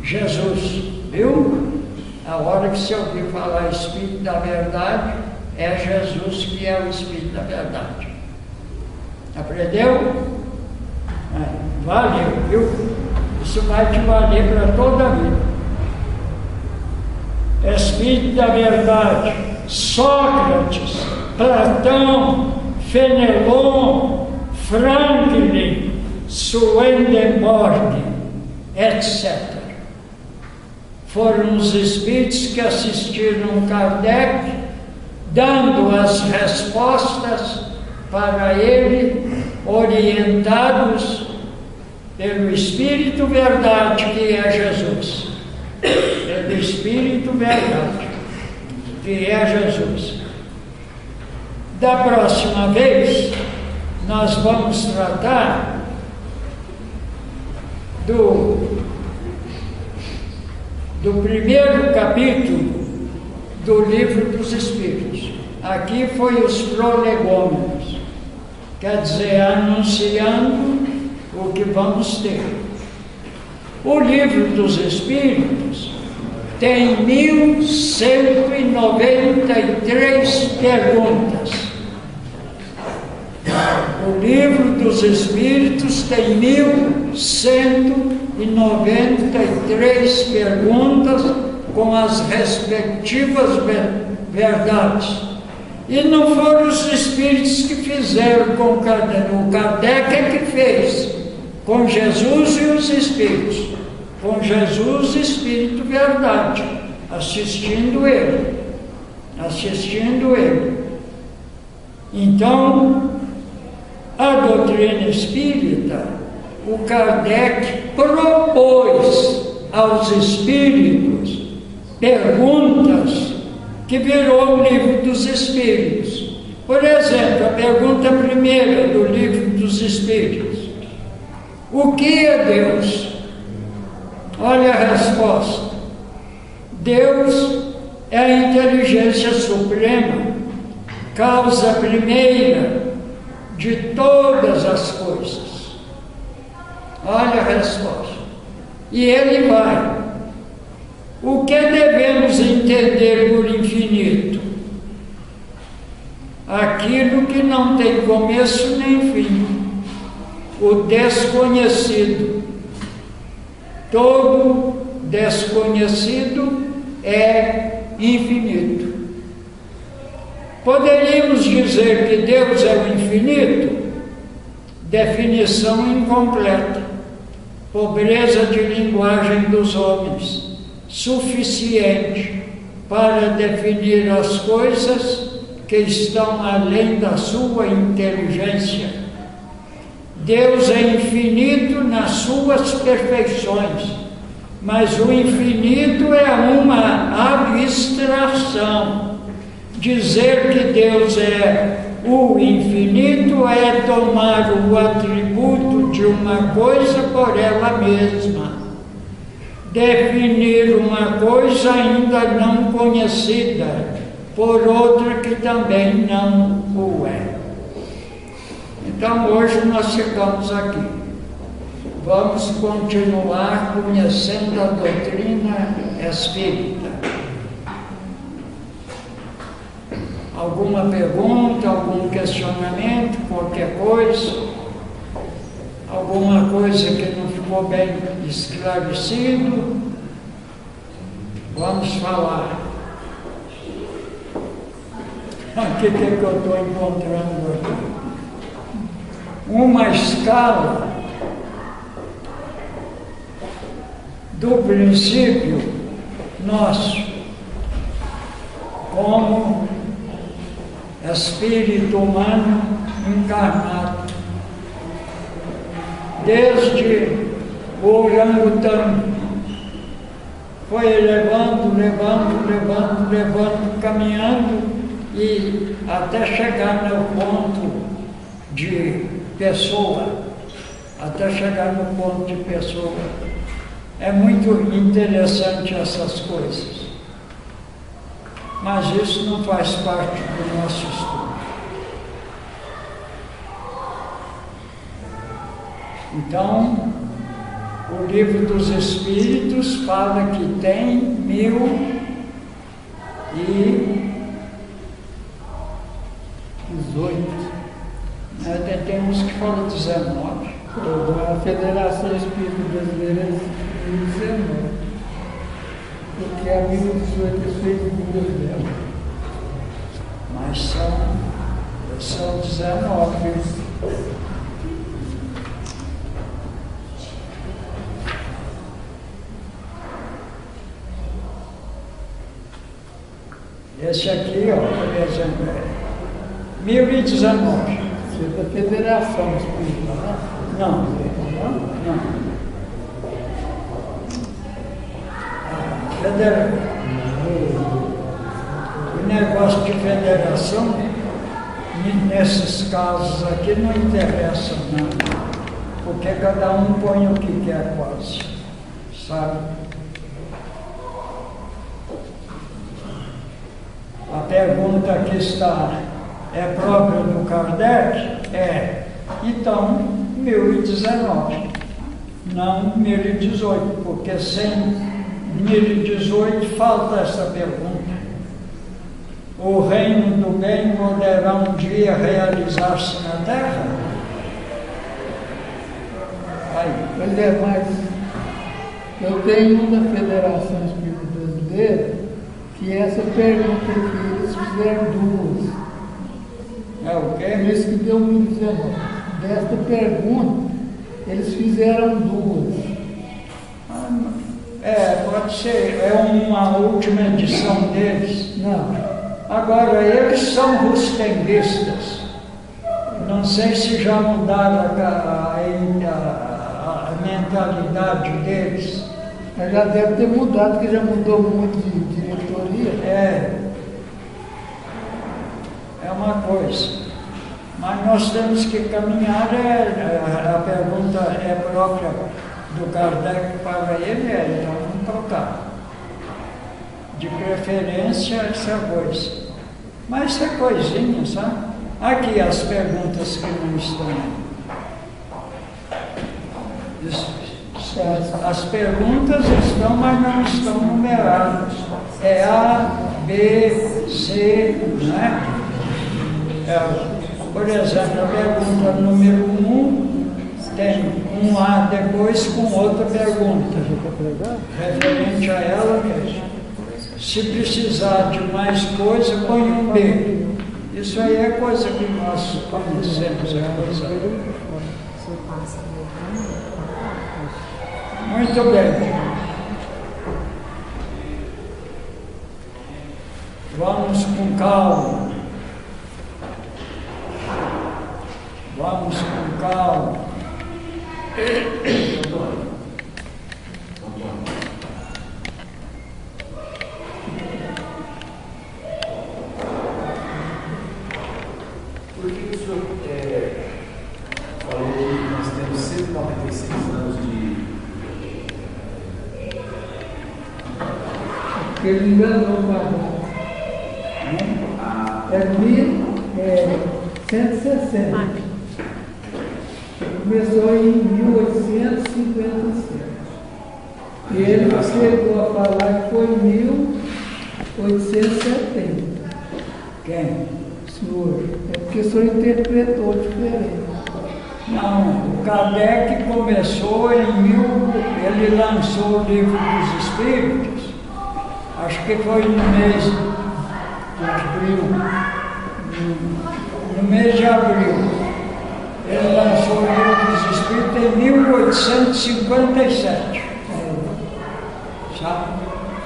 S1: Jesus, viu? A hora que você ouvir falar Espírito da verdade, é Jesus que é o Espírito da verdade. Aprendeu? Valeu, viu? Isso vai te valer para toda a vida. Espírito da verdade, Sócrates, Platão, Fenelon, Franklin, Swedenborg, etc. Foram os espíritos que assistiram Kardec, dando as respostas para ele, orientados pelo Espírito Verdade, que é Jesus. Pelo Espírito Verdade, que é Jesus. Da próxima vez, nós vamos tratar do primeiro capítulo do Livro dos Espíritos. Aqui foi os prolegômenos, quer dizer, anunciando o que vamos ter. O Livro dos Espíritos tem 1193 perguntas. O Livro dos Espíritos tem 1193 perguntas com as respectivas verdades. E não foram os espíritos que fizeram com Kardec. O Kardec é que fez com Jesus e os espíritos. Com Jesus, Espírito Verdade, assistindo ele. Então, a doutrina espírita, o Kardec propôs aos espíritos perguntas que virou o Livro dos Espíritos. Por exemplo, a pergunta primeira do Livro dos Espíritos: o que é Deus? Olha a resposta. Deus é a inteligência suprema, causa primeira de todas as coisas. Olha a resposta. E ele vai: o que devemos entender por infinito? Aquilo que não tem começo nem fim, o desconhecido. Todo desconhecido é infinito. Poderíamos dizer que Deus é o infinito? Definição incompleta. Pobreza de linguagem dos homens, suficiente para definir as coisas que estão além da sua inteligência. Deus é infinito nas suas perfeições, mas o infinito é uma abstração. Dizer que Deus é o infinito é tomar o atributo de uma coisa por ela mesma. Definir uma coisa ainda não conhecida por outra que também não o é. Então hoje nós chegamos aqui. Vamos continuar conhecendo a doutrina espírita. Alguma pergunta, algum questionamento, qualquer coisa? Alguma coisa que não ficou bem esclarecido? Vamos falar. O que eu estou encontrando aqui? Uma escala do princípio nosso, como espírito humano encarnado, desde o orangotango, foi levando, caminhando e até chegar no ponto de pessoa, É muito interessante essas coisas. mas isso não faz parte do nosso estudo. Então, o Livro dos Espíritos fala que tem 1018. Temos que falar 19.
S2: A Federação Espírita Brasileira é 1019. Porque a 1018 fez duas dela.
S1: Mas são 19. Esse aqui, ó, por exemplo, é 1019.
S2: Você é da Federação Espírita, né?
S1: Não. O negócio de federação, nesses casos aqui, não interessa nada, porque cada um põe o que quer quase, sabe? A pergunta que está é própria do Kardec? É. Então, 1019, não 1018, porque sem 1018 falta essa pergunta. O reino do bem poderá um dia realizar-se na Terra? Aí.
S2: Pois é, mas eu tenho um da Federação Espírita Brasileira que essa pergunta aqui, eles fizeram duas.
S1: É o quê?
S2: Por isso que deu 1019. Desta pergunta, eles fizeram duas.
S1: Pode ser, é uma última edição deles.
S2: Não.
S1: Agora, eles são rustenguistas. Não sei se já mudaram a mentalidade deles.
S2: Mas já deve ter mudado, porque já mudou muito de diretoria.
S1: É uma coisa. Mas nós temos que caminhar, a pergunta é própria do Kardec para ele, então vamos trocar. De preferência, essa coisa. Mas isso é coisinha, sabe? Aqui as perguntas que não estão aí. As perguntas estão, mas não estão numeradas. É A, B, C, né? Por exemplo, a pergunta número 1 tem um A depois com outra pergunta. Referente a ela mesmo. Se precisar de mais coisa, põe um B. Isso aí é coisa que nós conhecemos, é coisa. Muito bem. Vamos com calma. Vamos com calma.
S3: Por que o senhor falou que nós temos 196 anos de...
S2: Porque ele enganou o quadrado. É 1160. Começou em 1857. E ele chegou a falar que foi em 1870.
S1: Quem?
S2: O senhor. É porque o senhor interpretou diferente.
S1: Não, o Kardec começou ele lançou o Livro dos Espíritos, acho que foi no mês de abril. No mês de abril. Ele lançou o Livro dos Espíritos em 1857. Sabe?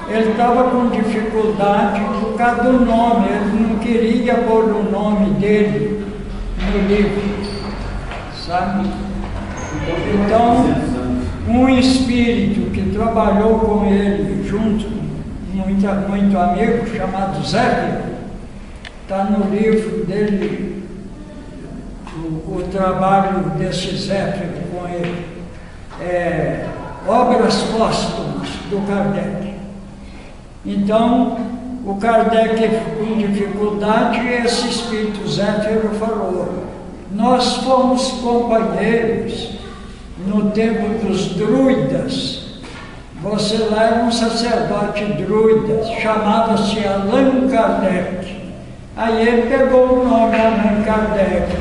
S1: Ele estava com dificuldade por causa do nome, ele não queria pôr o nome dele no livro, sabe? Então, um espírito que trabalhou com ele junto, muito amigo, chamado Zé, está no livro dele, o trabalho desse Zé com ele, Obras Póstumas do Kardec. Então, o Kardec, com dificuldade, esse espírito Zéfiro falou: nós fomos companheiros no tempo dos druidas. Você lá era um sacerdote druida, chamava-se Allan Kardec. Aí ele pegou o nome Allan Kardec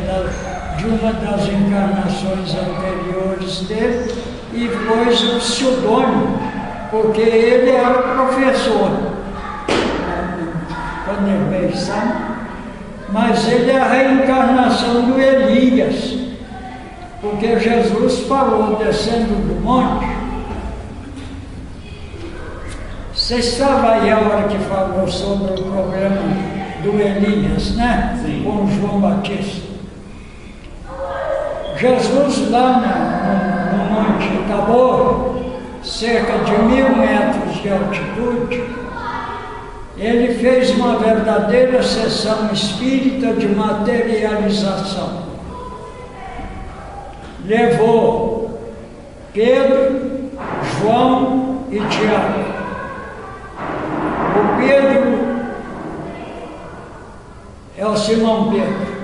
S1: de uma das encarnações anteriores dele e pôs o pseudônimo, porque ele era professor quando ele veio, sabe? Mas ele é a reencarnação do Elias, porque Jesus falou descendo do monte. Você estava aí a hora que falou sobre o problema do Elias, né? Sim. Com João Batista. Jesus lá no Monte Tabor, cerca de 1000 metros de altitude, ele fez uma verdadeira sessão espírita de materialização. Levou Pedro, João e Tiago. O Pedro é o Simão Pedro.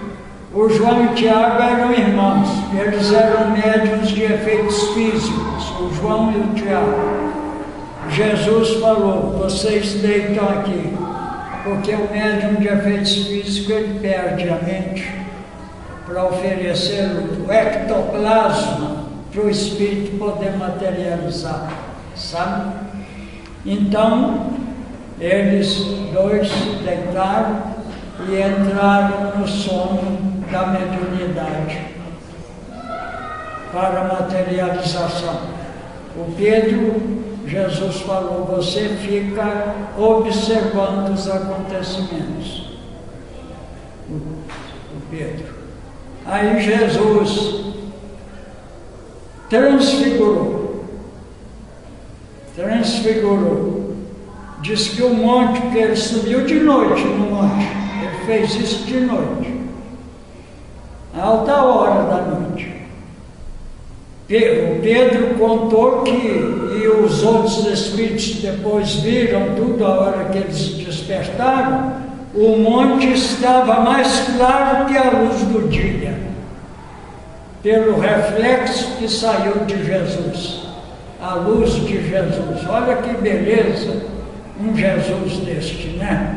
S1: O João e o Tiago eram irmãos. Eles eram médiuns de efeitos físicos, o João e o Tiago. Jesus falou: vocês deitam aqui, porque o médium de efeitos físicos ele perde a mente para oferecer o ectoplasma para o espírito poder materializar, sabe? Então, eles dois deitaram e entraram no sono da mediunidade para a materialização. O Pedro, Jesus falou: você fica observando os acontecimentos. O Pedro. Aí Jesus transfigurou. Diz que o monte, que ele subiu de noite no monte, ele fez isso de noite, alta hora da noite. O Pedro contou que, e os outros espíritos depois viram tudo a hora que eles se despertaram, o monte estava mais claro que a luz do dia, pelo reflexo que saiu de Jesus, a luz de Jesus. Olha que beleza, um Jesus deste, né?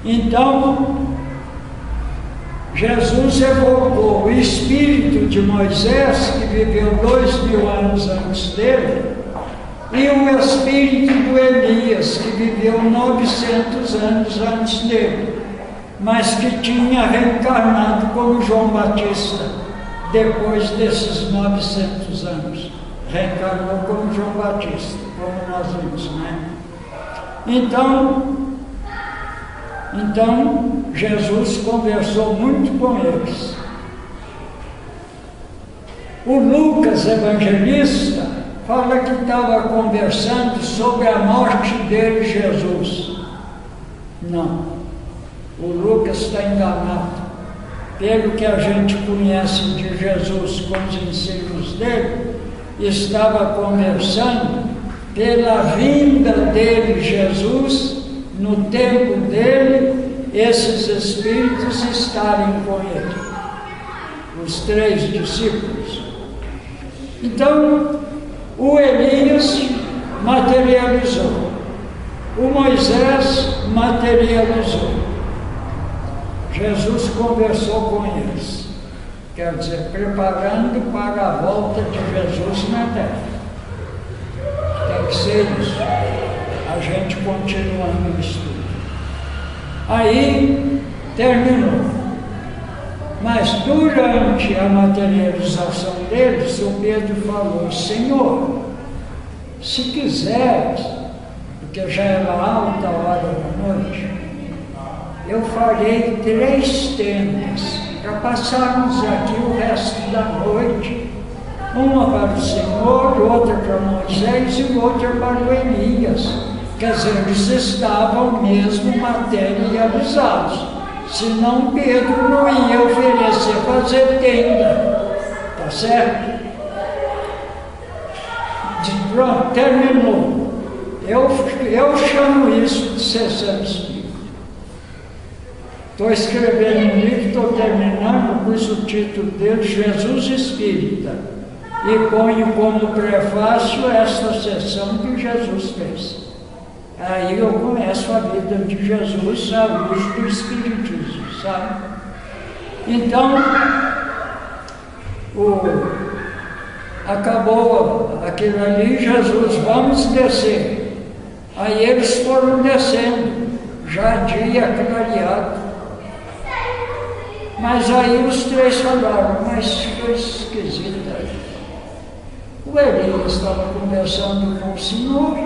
S1: Então, Jesus evocou o espírito de Moisés, que viveu 2000 anos antes dele, e o espírito do Elias, que viveu 900 anos antes dele, mas que tinha reencarnado como João Batista, depois desses 900 anos. Reencarnou como João Batista, como nós vimos, né? Então, Jesus conversou muito com eles. O Lucas, evangelista, fala que estava conversando sobre a morte dele, Jesus. Não, o Lucas está enganado. Pelo que a gente conhece de Jesus com os ensinos dele, estava conversando pela vinda dele, Jesus, no tempo dele, esses espíritos estarem com ele, os 3 discípulos. Então, o Elias materializou, o Moisés materializou, Jesus conversou com eles, quer dizer, preparando para a volta de Jesus na terra. Tem que ser isso. A gente continuando o estudo. Aí terminou. Mas durante a materialização deles, o Pedro falou: Senhor, se quiseres, porque já era alta hora da noite, eu farei 3 tendas para passarmos aqui o resto da noite, uma para o Senhor, outra para Moisés e outra para o Elias. Quer dizer, eles estavam mesmo materializados, senão Pedro não ia oferecer fazer tenda, tá certo? Pronto, terminou. Eu chamo isso de sessão espírita. Estou escrevendo um livro, estou terminando, pus o título dele, Jesus Espírita, e ponho como prefácio esta sessão que Jesus fez. Aí eu começo a vida de Jesus à luz do Espiritismo, sabe? Então, acabou aquilo ali, Jesus, vamos descer. Aí eles foram descendo, já dia clareado. Mas aí os três falaram, mas foi esquisito aí. O Elias estava conversando com o Senhor,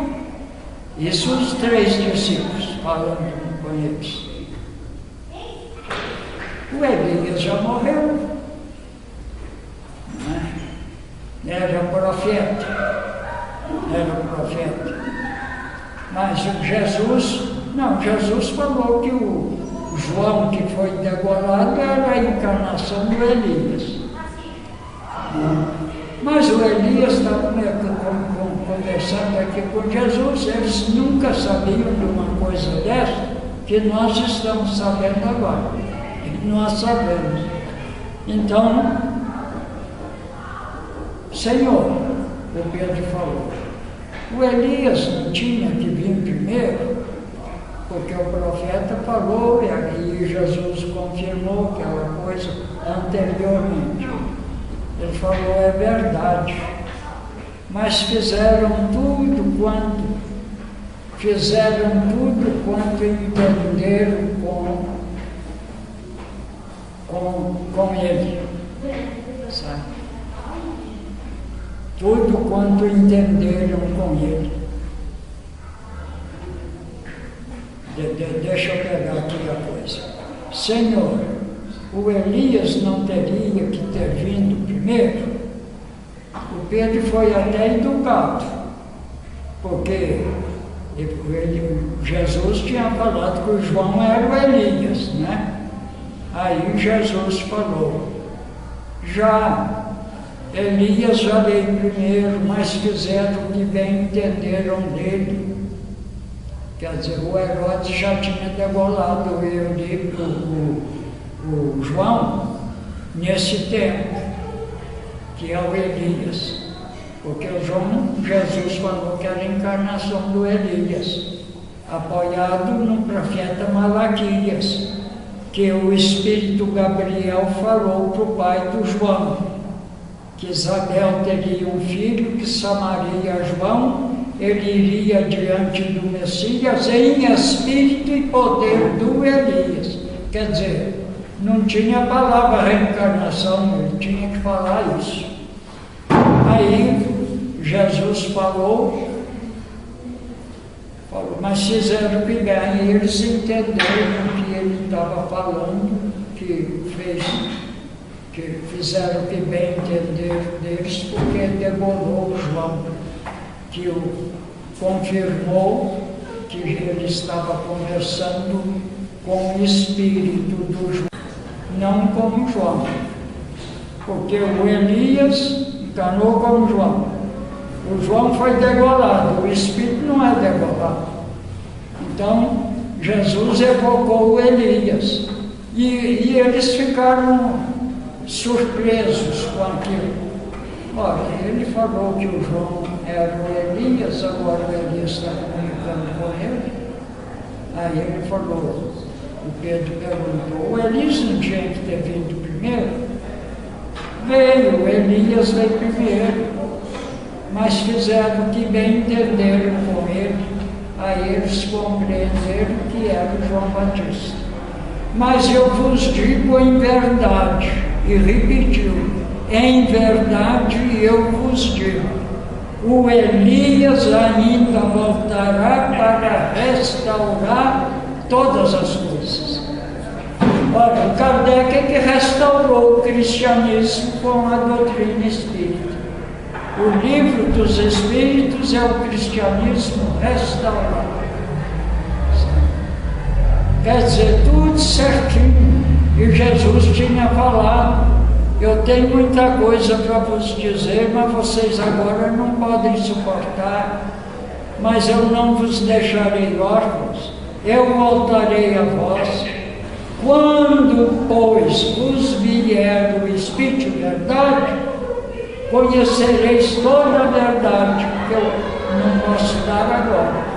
S1: isso os três discípulos falando com eles. O Elias já morreu, né? Era profeta. Mas o Jesus falou que o João que foi degolado era a encarnação do Elias. Mas o Elias estava conversando aqui com Jesus, eles nunca sabiam de uma coisa dessa que nós estamos sabendo agora. E nós sabemos. Então, Senhor, o Pedro falou, o Elias não tinha que vir primeiro, porque o profeta falou e aí Jesus confirmou aquela coisa anteriormente. Ele falou, é verdade, mas fizeram tudo quanto entenderam com ele, sabe? Tudo quanto entenderam com ele. Deixa eu pegar aqui a coisa. Senhor, o Elias não teria que ter vindo primeiro? O Pedro foi até educado, porque Jesus tinha falado que o João era o Elias, né? Aí Jesus falou, já Elias já veio primeiro, mas fizeram o que bem entenderam dele. Quer dizer, o Herodes já tinha degolado o João nesse tempo, que é o Elias. Porque o João, Jesus falou que era a encarnação do Elias, apoiado no profeta Malaquias, que o Espírito Gabriel falou para o pai do João, que Isabel teria um filho que chamaria João, ele iria diante do Messias em espírito e poder do Elias. Quer dizer, não tinha a palavra reencarnação, ele tinha que falar isso. Aí Jesus falou, mas fizeram que bem, eles entenderam o que ele estava falando, que fizeram que bem entender deles, porque degolou o João, que o confirmou que ele estava conversando com o espírito do João, não com o João, porque o Elias encarnou como João. O João foi degolado, o espírito não é degolado. Então, Jesus evocou o Elias e eles ficaram surpresos com aquilo. Olha, ele falou que o João era o Elias, agora o Elias está comunicando com ele. Aí ele falou, o Pedro perguntou, o Elias não tinha que ter vindo primeiro? Veio, o Elias veio primeiro, mas fizeram o que bem entenderam com ele, aí eles compreenderam que era o João Batista. Mas eu vos digo em verdade, e repetiu, em verdade eu vos digo, o Elias ainda voltará para restaurar todas as coisas. Olha, Kardec é que restaurou o cristianismo com a doutrina espírita. O livro dos Espíritos é o cristianismo restaurado. Quer dizer, tudo certinho. E Jesus tinha falado, eu tenho muita coisa para vos dizer, mas vocês agora não podem suportar. mas eu não vos deixarei órfãos, eu voltarei a vós. Quando, pois, vos vier o Espírito de verdade, conhecereis toda a verdade, que eu não posso dar agora.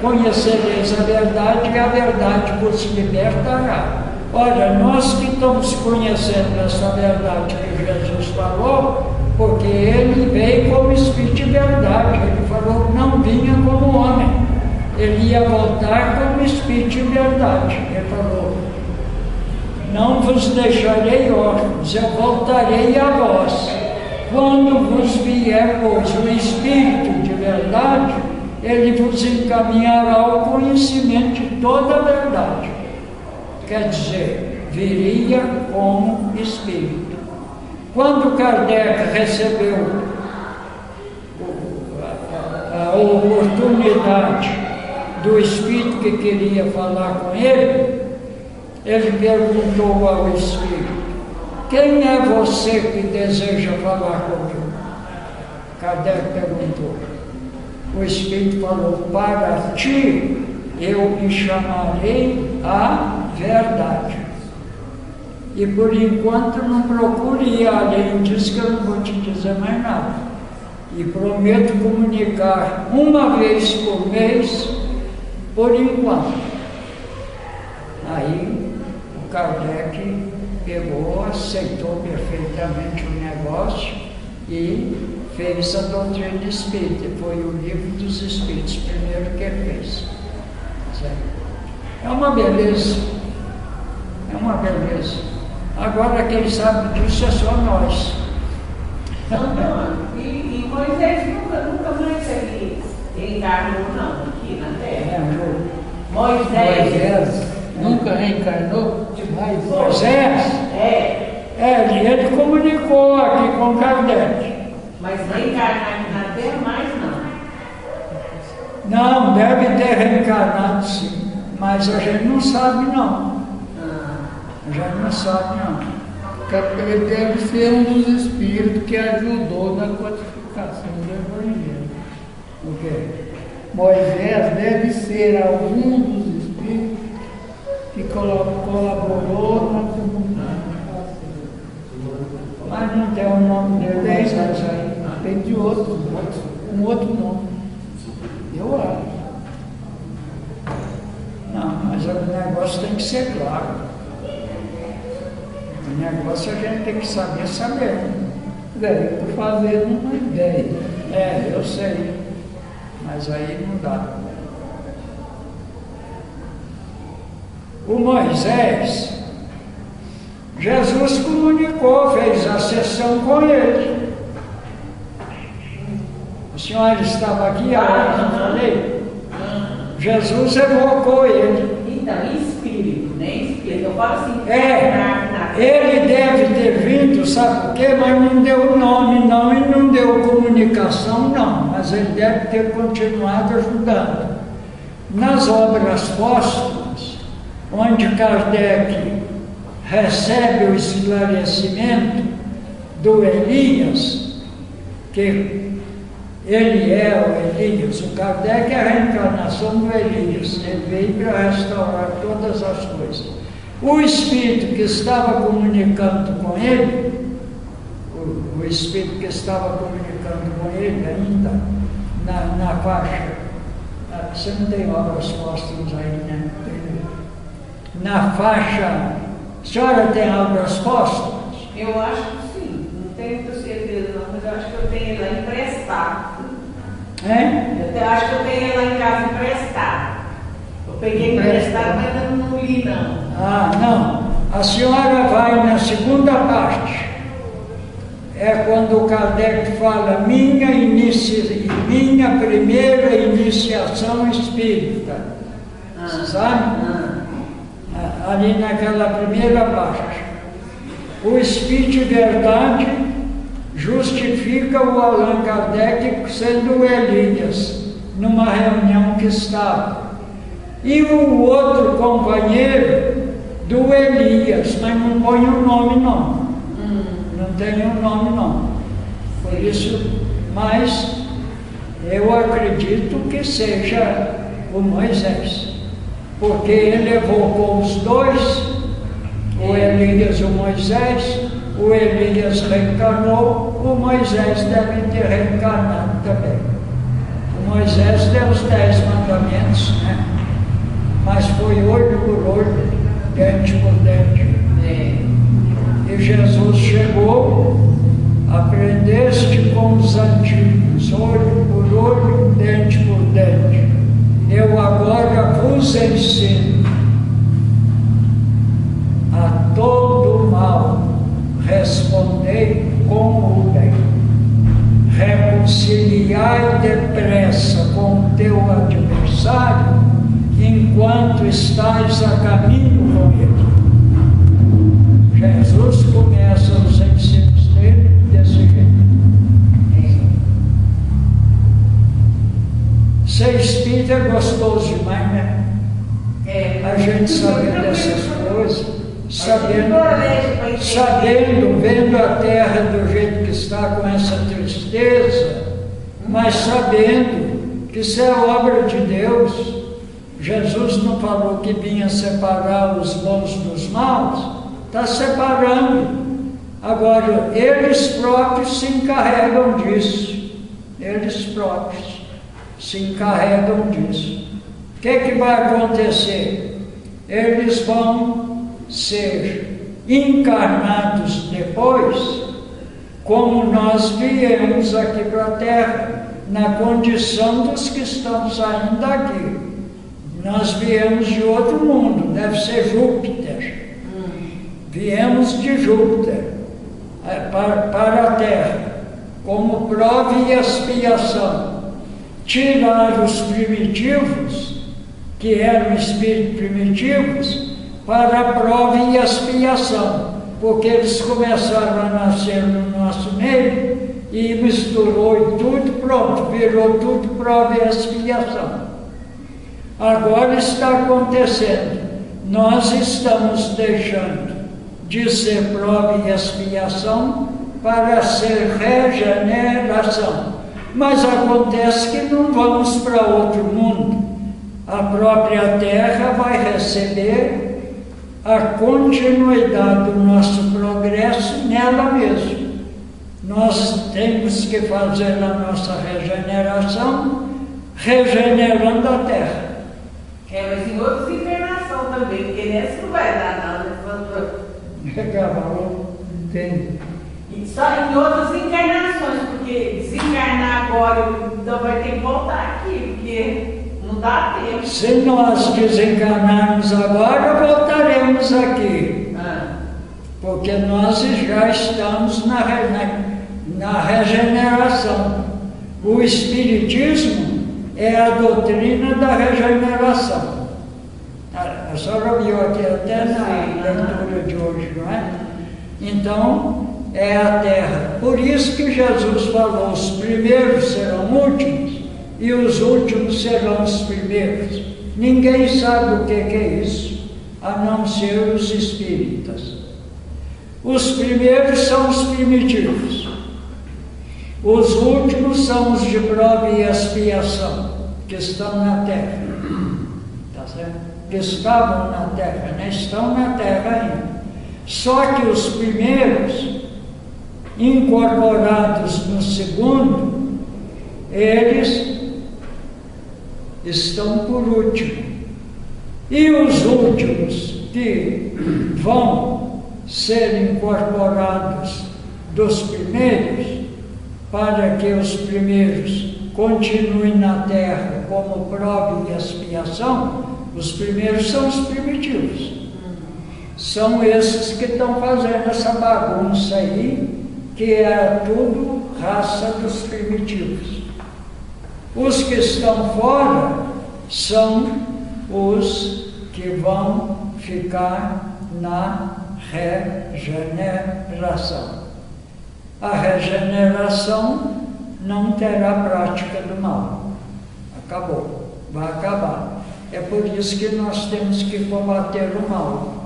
S1: Conhecereis a verdade e a verdade vos libertará. Ora, nós que estamos conhecendo essa verdade que Jesus falou, porque ele veio como Espírito de verdade, ele falou que não vinha como homem, ele ia voltar como Espírito de verdade. Ele falou: não vos deixarei órfãos, eu voltarei a vós. Quando vos vier, pois, o Espírito de verdade, ele vos encaminhará ao conhecimento de toda a verdade. Quer dizer, viria como Espírito. Quando Kardec recebeu a oportunidade do Espírito que queria falar com ele, ele perguntou ao Espírito: quem é você que deseja falar comigo? Kardec perguntou. O Espírito falou: para ti eu me chamarei a verdade. E por enquanto não procure ir além disso, que eu não vou te dizer mais nada. E prometo comunicar uma vez por mês, por enquanto. Aí o Kardec pegou, aceitou perfeitamente o negócio e fez a doutrina espírita. Foi o livro dos Espíritos, primeiro que ele fez. Certo? É uma beleza. É uma beleza. Agora quem sabe disso é só nós.
S4: E Moisés nunca mais ele reencarnou não, aqui na Terra. Moisés
S2: nunca reencarnou?
S1: Moisés? Ele comunicou aqui com Kardec.
S4: Mas reencarnar aqui na Terra, mais não.
S1: Não, deve ter reencarnado sim, mas a gente não sabe não. A gente não sabe não.
S2: Ele deve ser um dos espíritos que ajudou na codificação do Evangelho.
S1: O quê?
S2: Moisés deve ser algum dos espíritos que colaborou na comunicação.
S1: Mas não tem o nome dele,
S2: Tem de outro, um outro nome. Eu acho.
S1: Não, mas o negócio tem que ser claro. O negócio a gente tem que saber.
S2: Eu estou fazendo uma ideia.
S1: Eu sei. Mas aí não dá. O Moisés, Jesus comunicou, fez a sessão com ele. O senhor estava aqui, eu falei. Jesus evocou ele.
S4: Então, espírito, né? Espírito. Eu falo assim,
S1: ele deve ter vindo, sabe por quê? Mas não deu nome, não, e não deu comunicação, não. Mas ele deve ter continuado ajudando. Nas obras póstumas, onde Kardec recebe o esclarecimento do Elias, que ele é o Elias, o Kardec é a reencarnação do Elias, ele veio para restaurar todas as coisas. O Espírito que estava comunicando com ele, o Espírito que estava comunicando com ele ainda, na faixa, você não tem obras póstumas aí, né? Na faixa, a senhora tem obras póstumas?
S4: Eu acho que sim, não tenho muita certeza não, mas eu acho que eu tenho ele lá emprestado. Eu acho que eu tenho ele lá em casa emprestado. Eu peguei emprestado, mas não li não.
S1: Não. A senhora vai na segunda parte. É quando o Kardec fala minha primeira iniciação espírita. Sabe? Ali naquela primeira parte. O Espírito de Verdade justifica o Allan Kardec sendo o Elias, numa reunião que estava. E o outro companheiro do Elias, mas não põe o nome não. Não tem o nome não. Por isso, mas Eu acredito que seja o Moisés, porque ele levou com os dois, o Elias e o Moisés. O Elias reencarnou, o Moisés deve ter reencarnado também. O Moisés deu os 10 mandamentos, né? Mas foi olho por olho, dente por dente. E Jesus chegou, aprendeste com os antigos, olho por olho, dente por dente. Eu agora vos ensino a todo mal. Respondei com o bem. Reconciliai depressa com o teu adversário, enquanto estás a caminho com ele. Jesus começa os ensinos dele desse jeito. Ser espírita é gostoso demais, né? A gente saber dessas coisas. Vendo a terra do jeito que está, com essa tristeza, mas sabendo que isso é obra de Deus. Jesus não falou que vinha separar os bons dos maus? Está separando. Agora, eles próprios se encarregam disso. Eles próprios se encarregam disso. O que vai acontecer? Eles vão ser encarnados depois, como nós viemos aqui para a Terra, na condição dos que estamos ainda aqui. Nós viemos de outro mundo, deve ser Júpiter. Viemos de Júpiter para a Terra, como prova e expiação. Tirar os primitivos, que eram espíritos primitivos, para a prova e expiação, porque eles começaram a nascer no nosso meio e misturou e tudo, pronto, virou tudo prova e expiação. Agora está acontecendo, nós estamos deixando de ser prova e expiação para ser regeneração, mas acontece que não vamos para outro mundo. A própria Terra vai receber a continuidade do nosso progresso nela mesma. Nós temos que fazer a nossa regeneração, regenerando a Terra.
S4: Mas em outras encarnações também, porque nessa não vai dar nada.
S2: Entende?
S4: E só em outras encarnações, porque desencarnar agora, então vai ter que voltar aqui, porque não dá tempo.
S1: Se nós desencarnarmos agora, voltaremos aqui. Porque nós já estamos na regeneração. O Espiritismo é a doutrina da regeneração. A senhora viu aqui até na leitura de hoje, não é? Então, é a Terra. Por isso que Jesus falou, os primeiros serão últimos e os últimos serão os primeiros. Ninguém sabe o que é isso, a não ser os espíritas. Os primeiros são os primitivos. Os últimos são os de prova e expiação, que estão na Terra. Tá certo? Que estavam na Terra, né? Estão na Terra ainda. Só que os primeiros, incorporados no segundo, eles estão por último. E os últimos que vão ser incorporados dos primeiros, para que os primeiros continuem na Terra como prova e expiação, os primeiros são os primitivos. São esses que estão fazendo essa bagunça aí, que é tudo raça dos primitivos. Os que estão fora são os que vão ficar na regeneração. A regeneração não terá prática do mal. Acabou, vai acabar. É por isso que nós temos que combater o mal.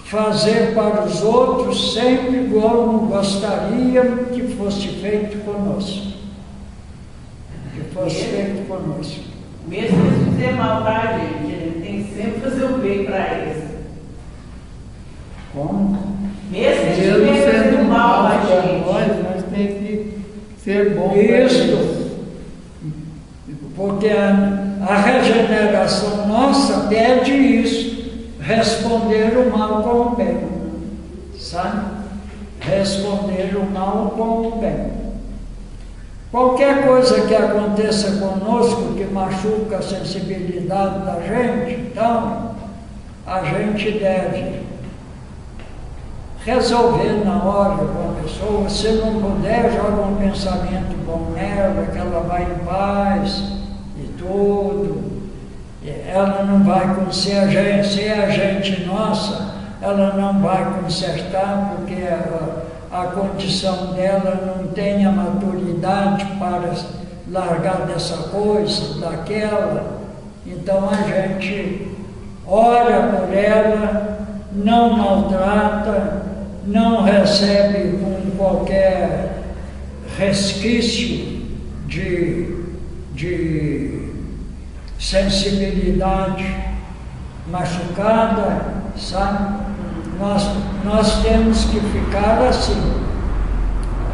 S1: Fazer para os outros sempre como gostaríamos que fosse feito conosco. fosse feito conosco.
S4: Mesmo se eles fizerem mal para a gente tem que sempre fazer o bem para eles.
S1: Como?
S4: Mesmo se eles estiverem fazendo mal para a gente.
S2: Nós temos que ser bons.
S1: Isso. Porque a regeneração nossa pede isso, responder o mal com o bem, sabe? Responder o mal com o bem. Qualquer coisa que aconteça conosco que machuca a sensibilidade da gente, então a gente deve resolver na hora com a pessoa. Se não puder, joga um pensamento bom nela, que ela vai em paz e tudo. Ela não vai consertar, se é a gente nossa, ela não vai consertar, porque a condição dela não tem a maturidade para largar dessa coisa, daquela. Então a gente ora por ela, não maltrata, não recebe com qualquer resquício de sensibilidade machucada, sabe? Nós temos que ficar assim,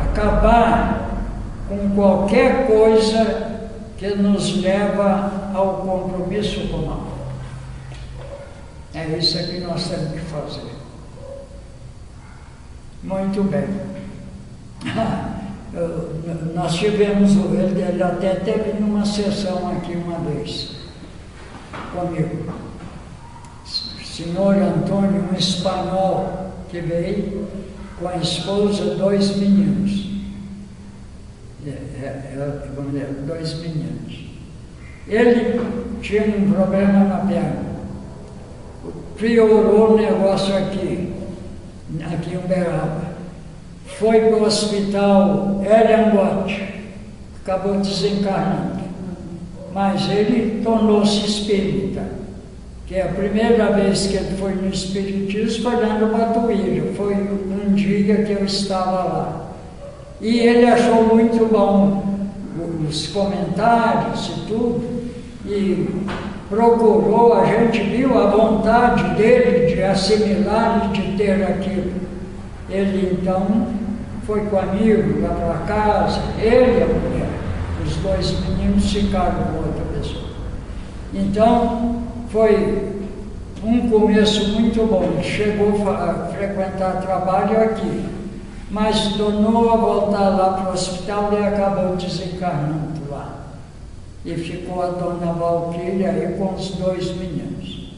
S1: acabar com qualquer coisa que nos leva ao compromisso com o mal. É isso que nós temos que fazer. Muito bem. Nós tivemos, ele até teve numa sessão aqui uma vez comigo. Senhor Antônio, um espanhol que veio com a esposa, 2 meninos. 2 meninos. Ele tinha um problema na perna. Piorou o negócio aqui em Uberaba. Foi para o hospital Eliangote, acabou desencarnando. Mas ele tornou-se espírita, que é a primeira vez que ele foi no espiritismo foi lá no Batuíra. Foi um dia que eu estava lá. E ele achou muito bom os comentários e tudo, e procurou, a gente viu a vontade dele de assimilar e de ter aquilo. Ele então foi comigo lá para casa, ele e a mulher, os 2 meninos ficaram com outra pessoa. Então foi um começo muito bom. Ele chegou a frequentar trabalho aqui, mas tornou a voltar lá para o hospital e acabou desencarnando lá. E ficou a dona Valquíria aí com os 2 meninos.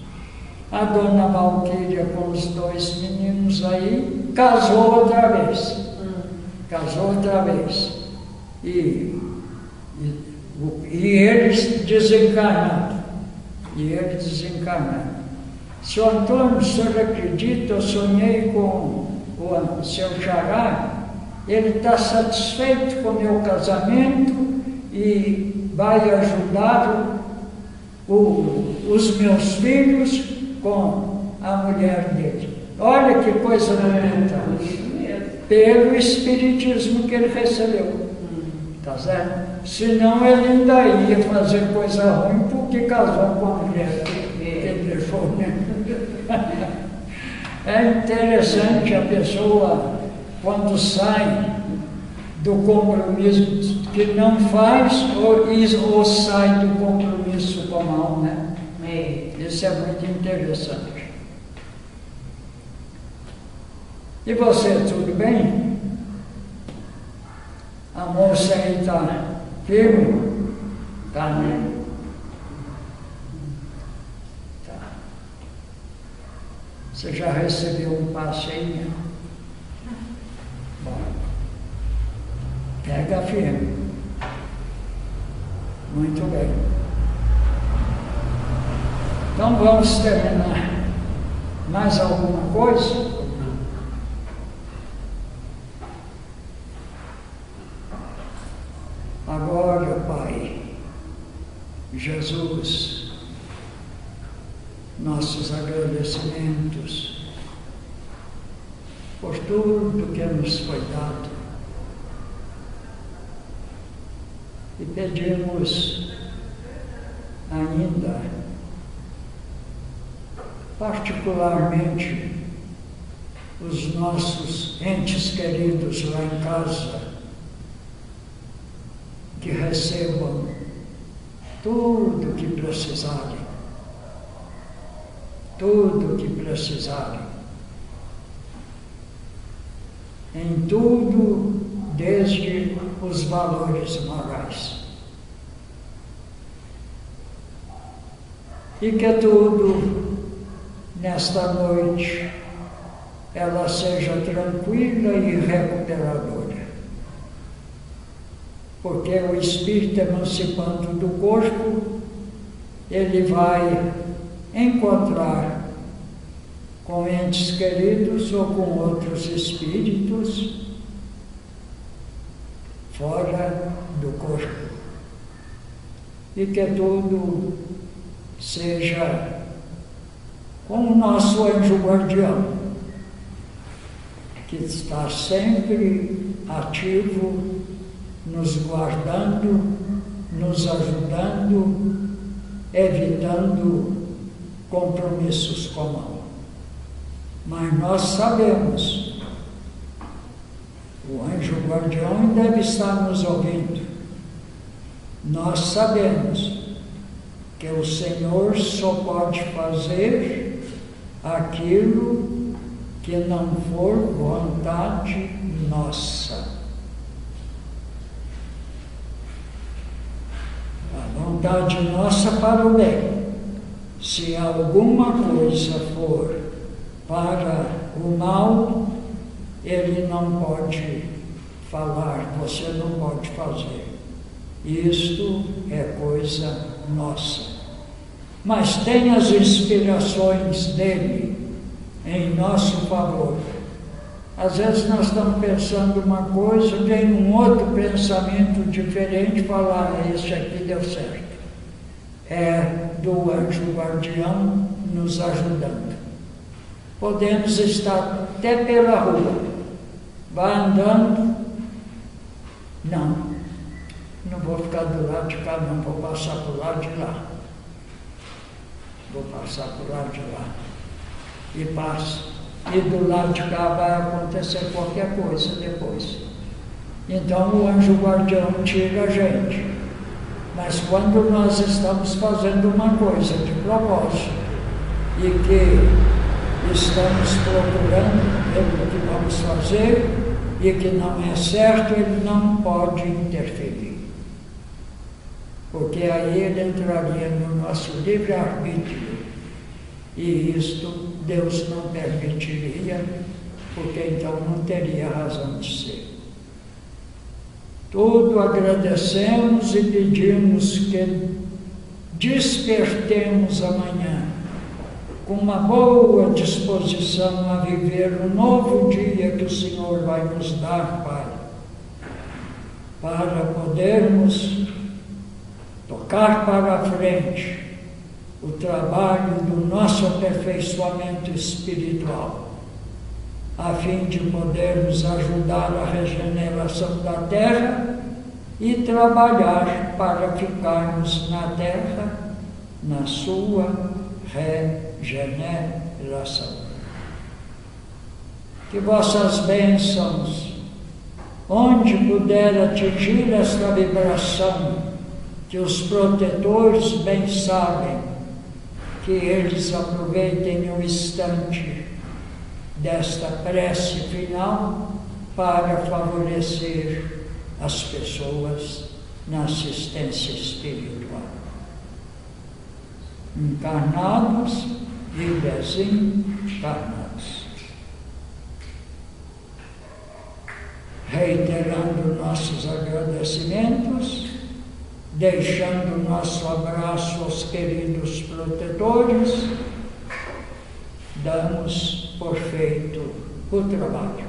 S1: A dona Valquíria com os 2 meninos aí casou outra vez. Casou outra vez. E eles desencarnaram. Senhor Antônio, o senhor acredita? Eu sonhei com o seu xará. Ele está satisfeito com o meu casamento e vai ajudar os meus filhos com a mulher dele. Olha que coisa bonita. Pelo espiritismo que ele recebeu. Tá certo? Senão ele ainda ia fazer coisa ruim porque casou com a mulher que ele deixou, né? É interessante a pessoa, quando sai do compromisso que não faz, ou sai do compromisso com o mal, né? Isso é muito interessante. E você, tudo bem? A moça aí está firme? Está, né? Tá. Você já recebeu um passe aí, né? Bom. Pega firme. Muito bem. Então vamos terminar. Mais alguma coisa? Agora, Pai, Jesus, nossos agradecimentos por tudo que nos foi dado. E pedimos ainda, particularmente, os nossos entes queridos lá em casa, que recebam tudo que precisarem, tudo que precisarem, em tudo, desde os valores morais. E que tudo, nesta noite, ela seja tranquila e recuperadora. Porque o espírito emancipando do corpo, ele vai encontrar com entes queridos ou com outros espíritos fora do corpo. E que tudo seja com o nosso anjo guardião, que está sempre ativo, nos guardando, nos ajudando, evitando compromissos comuns. Mas nós sabemos, o anjo guardião deve estar nos ouvindo. Nós sabemos que o Senhor só pode fazer aquilo que não for vontade nossa. A vontade nossa para o bem. Se alguma coisa for para o mal, ele não pode falar, você não pode fazer. Isto é coisa nossa. Mas tem as inspirações dele em nosso favor. Às vezes nós estamos pensando uma coisa, vem um outro pensamento diferente, falar, esse aqui deu certo. É do anjo guardião nos ajudando. Podemos estar até pela rua, vai andando, não vou ficar do lado de cá, não, vou passar para o lado de lá. Vou passar para o lado de lá. E passa. E do lado de cá vai acontecer qualquer coisa depois. Então o anjo guardião tira a gente. Mas quando nós estamos fazendo uma coisa de propósito e que estamos procurando o que vamos fazer e que não é certo, ele não pode interferir. Porque aí ele entraria no nosso livre-arbítrio. E isto Deus não permitiria, porque então não teria razão de ser. Tudo agradecemos e pedimos que despertemos amanhã com uma boa disposição a viver o novo dia que o Senhor vai nos dar, Pai, para podermos tocar para a frente o trabalho do nosso aperfeiçoamento espiritual, a fim de podermos ajudar a regeneração da Terra e trabalhar para ficarmos na Terra, na sua regeneração. Que vossas bênçãos, onde puder atingir esta vibração, que os protetores bem sabem, que eles aproveitem o instante desta prece final para favorecer as pessoas na assistência espiritual. Encarnados e desencarnados. Reiterando nossos agradecimentos, deixando nosso abraço aos queridos protetores, damos por feito o trabalho.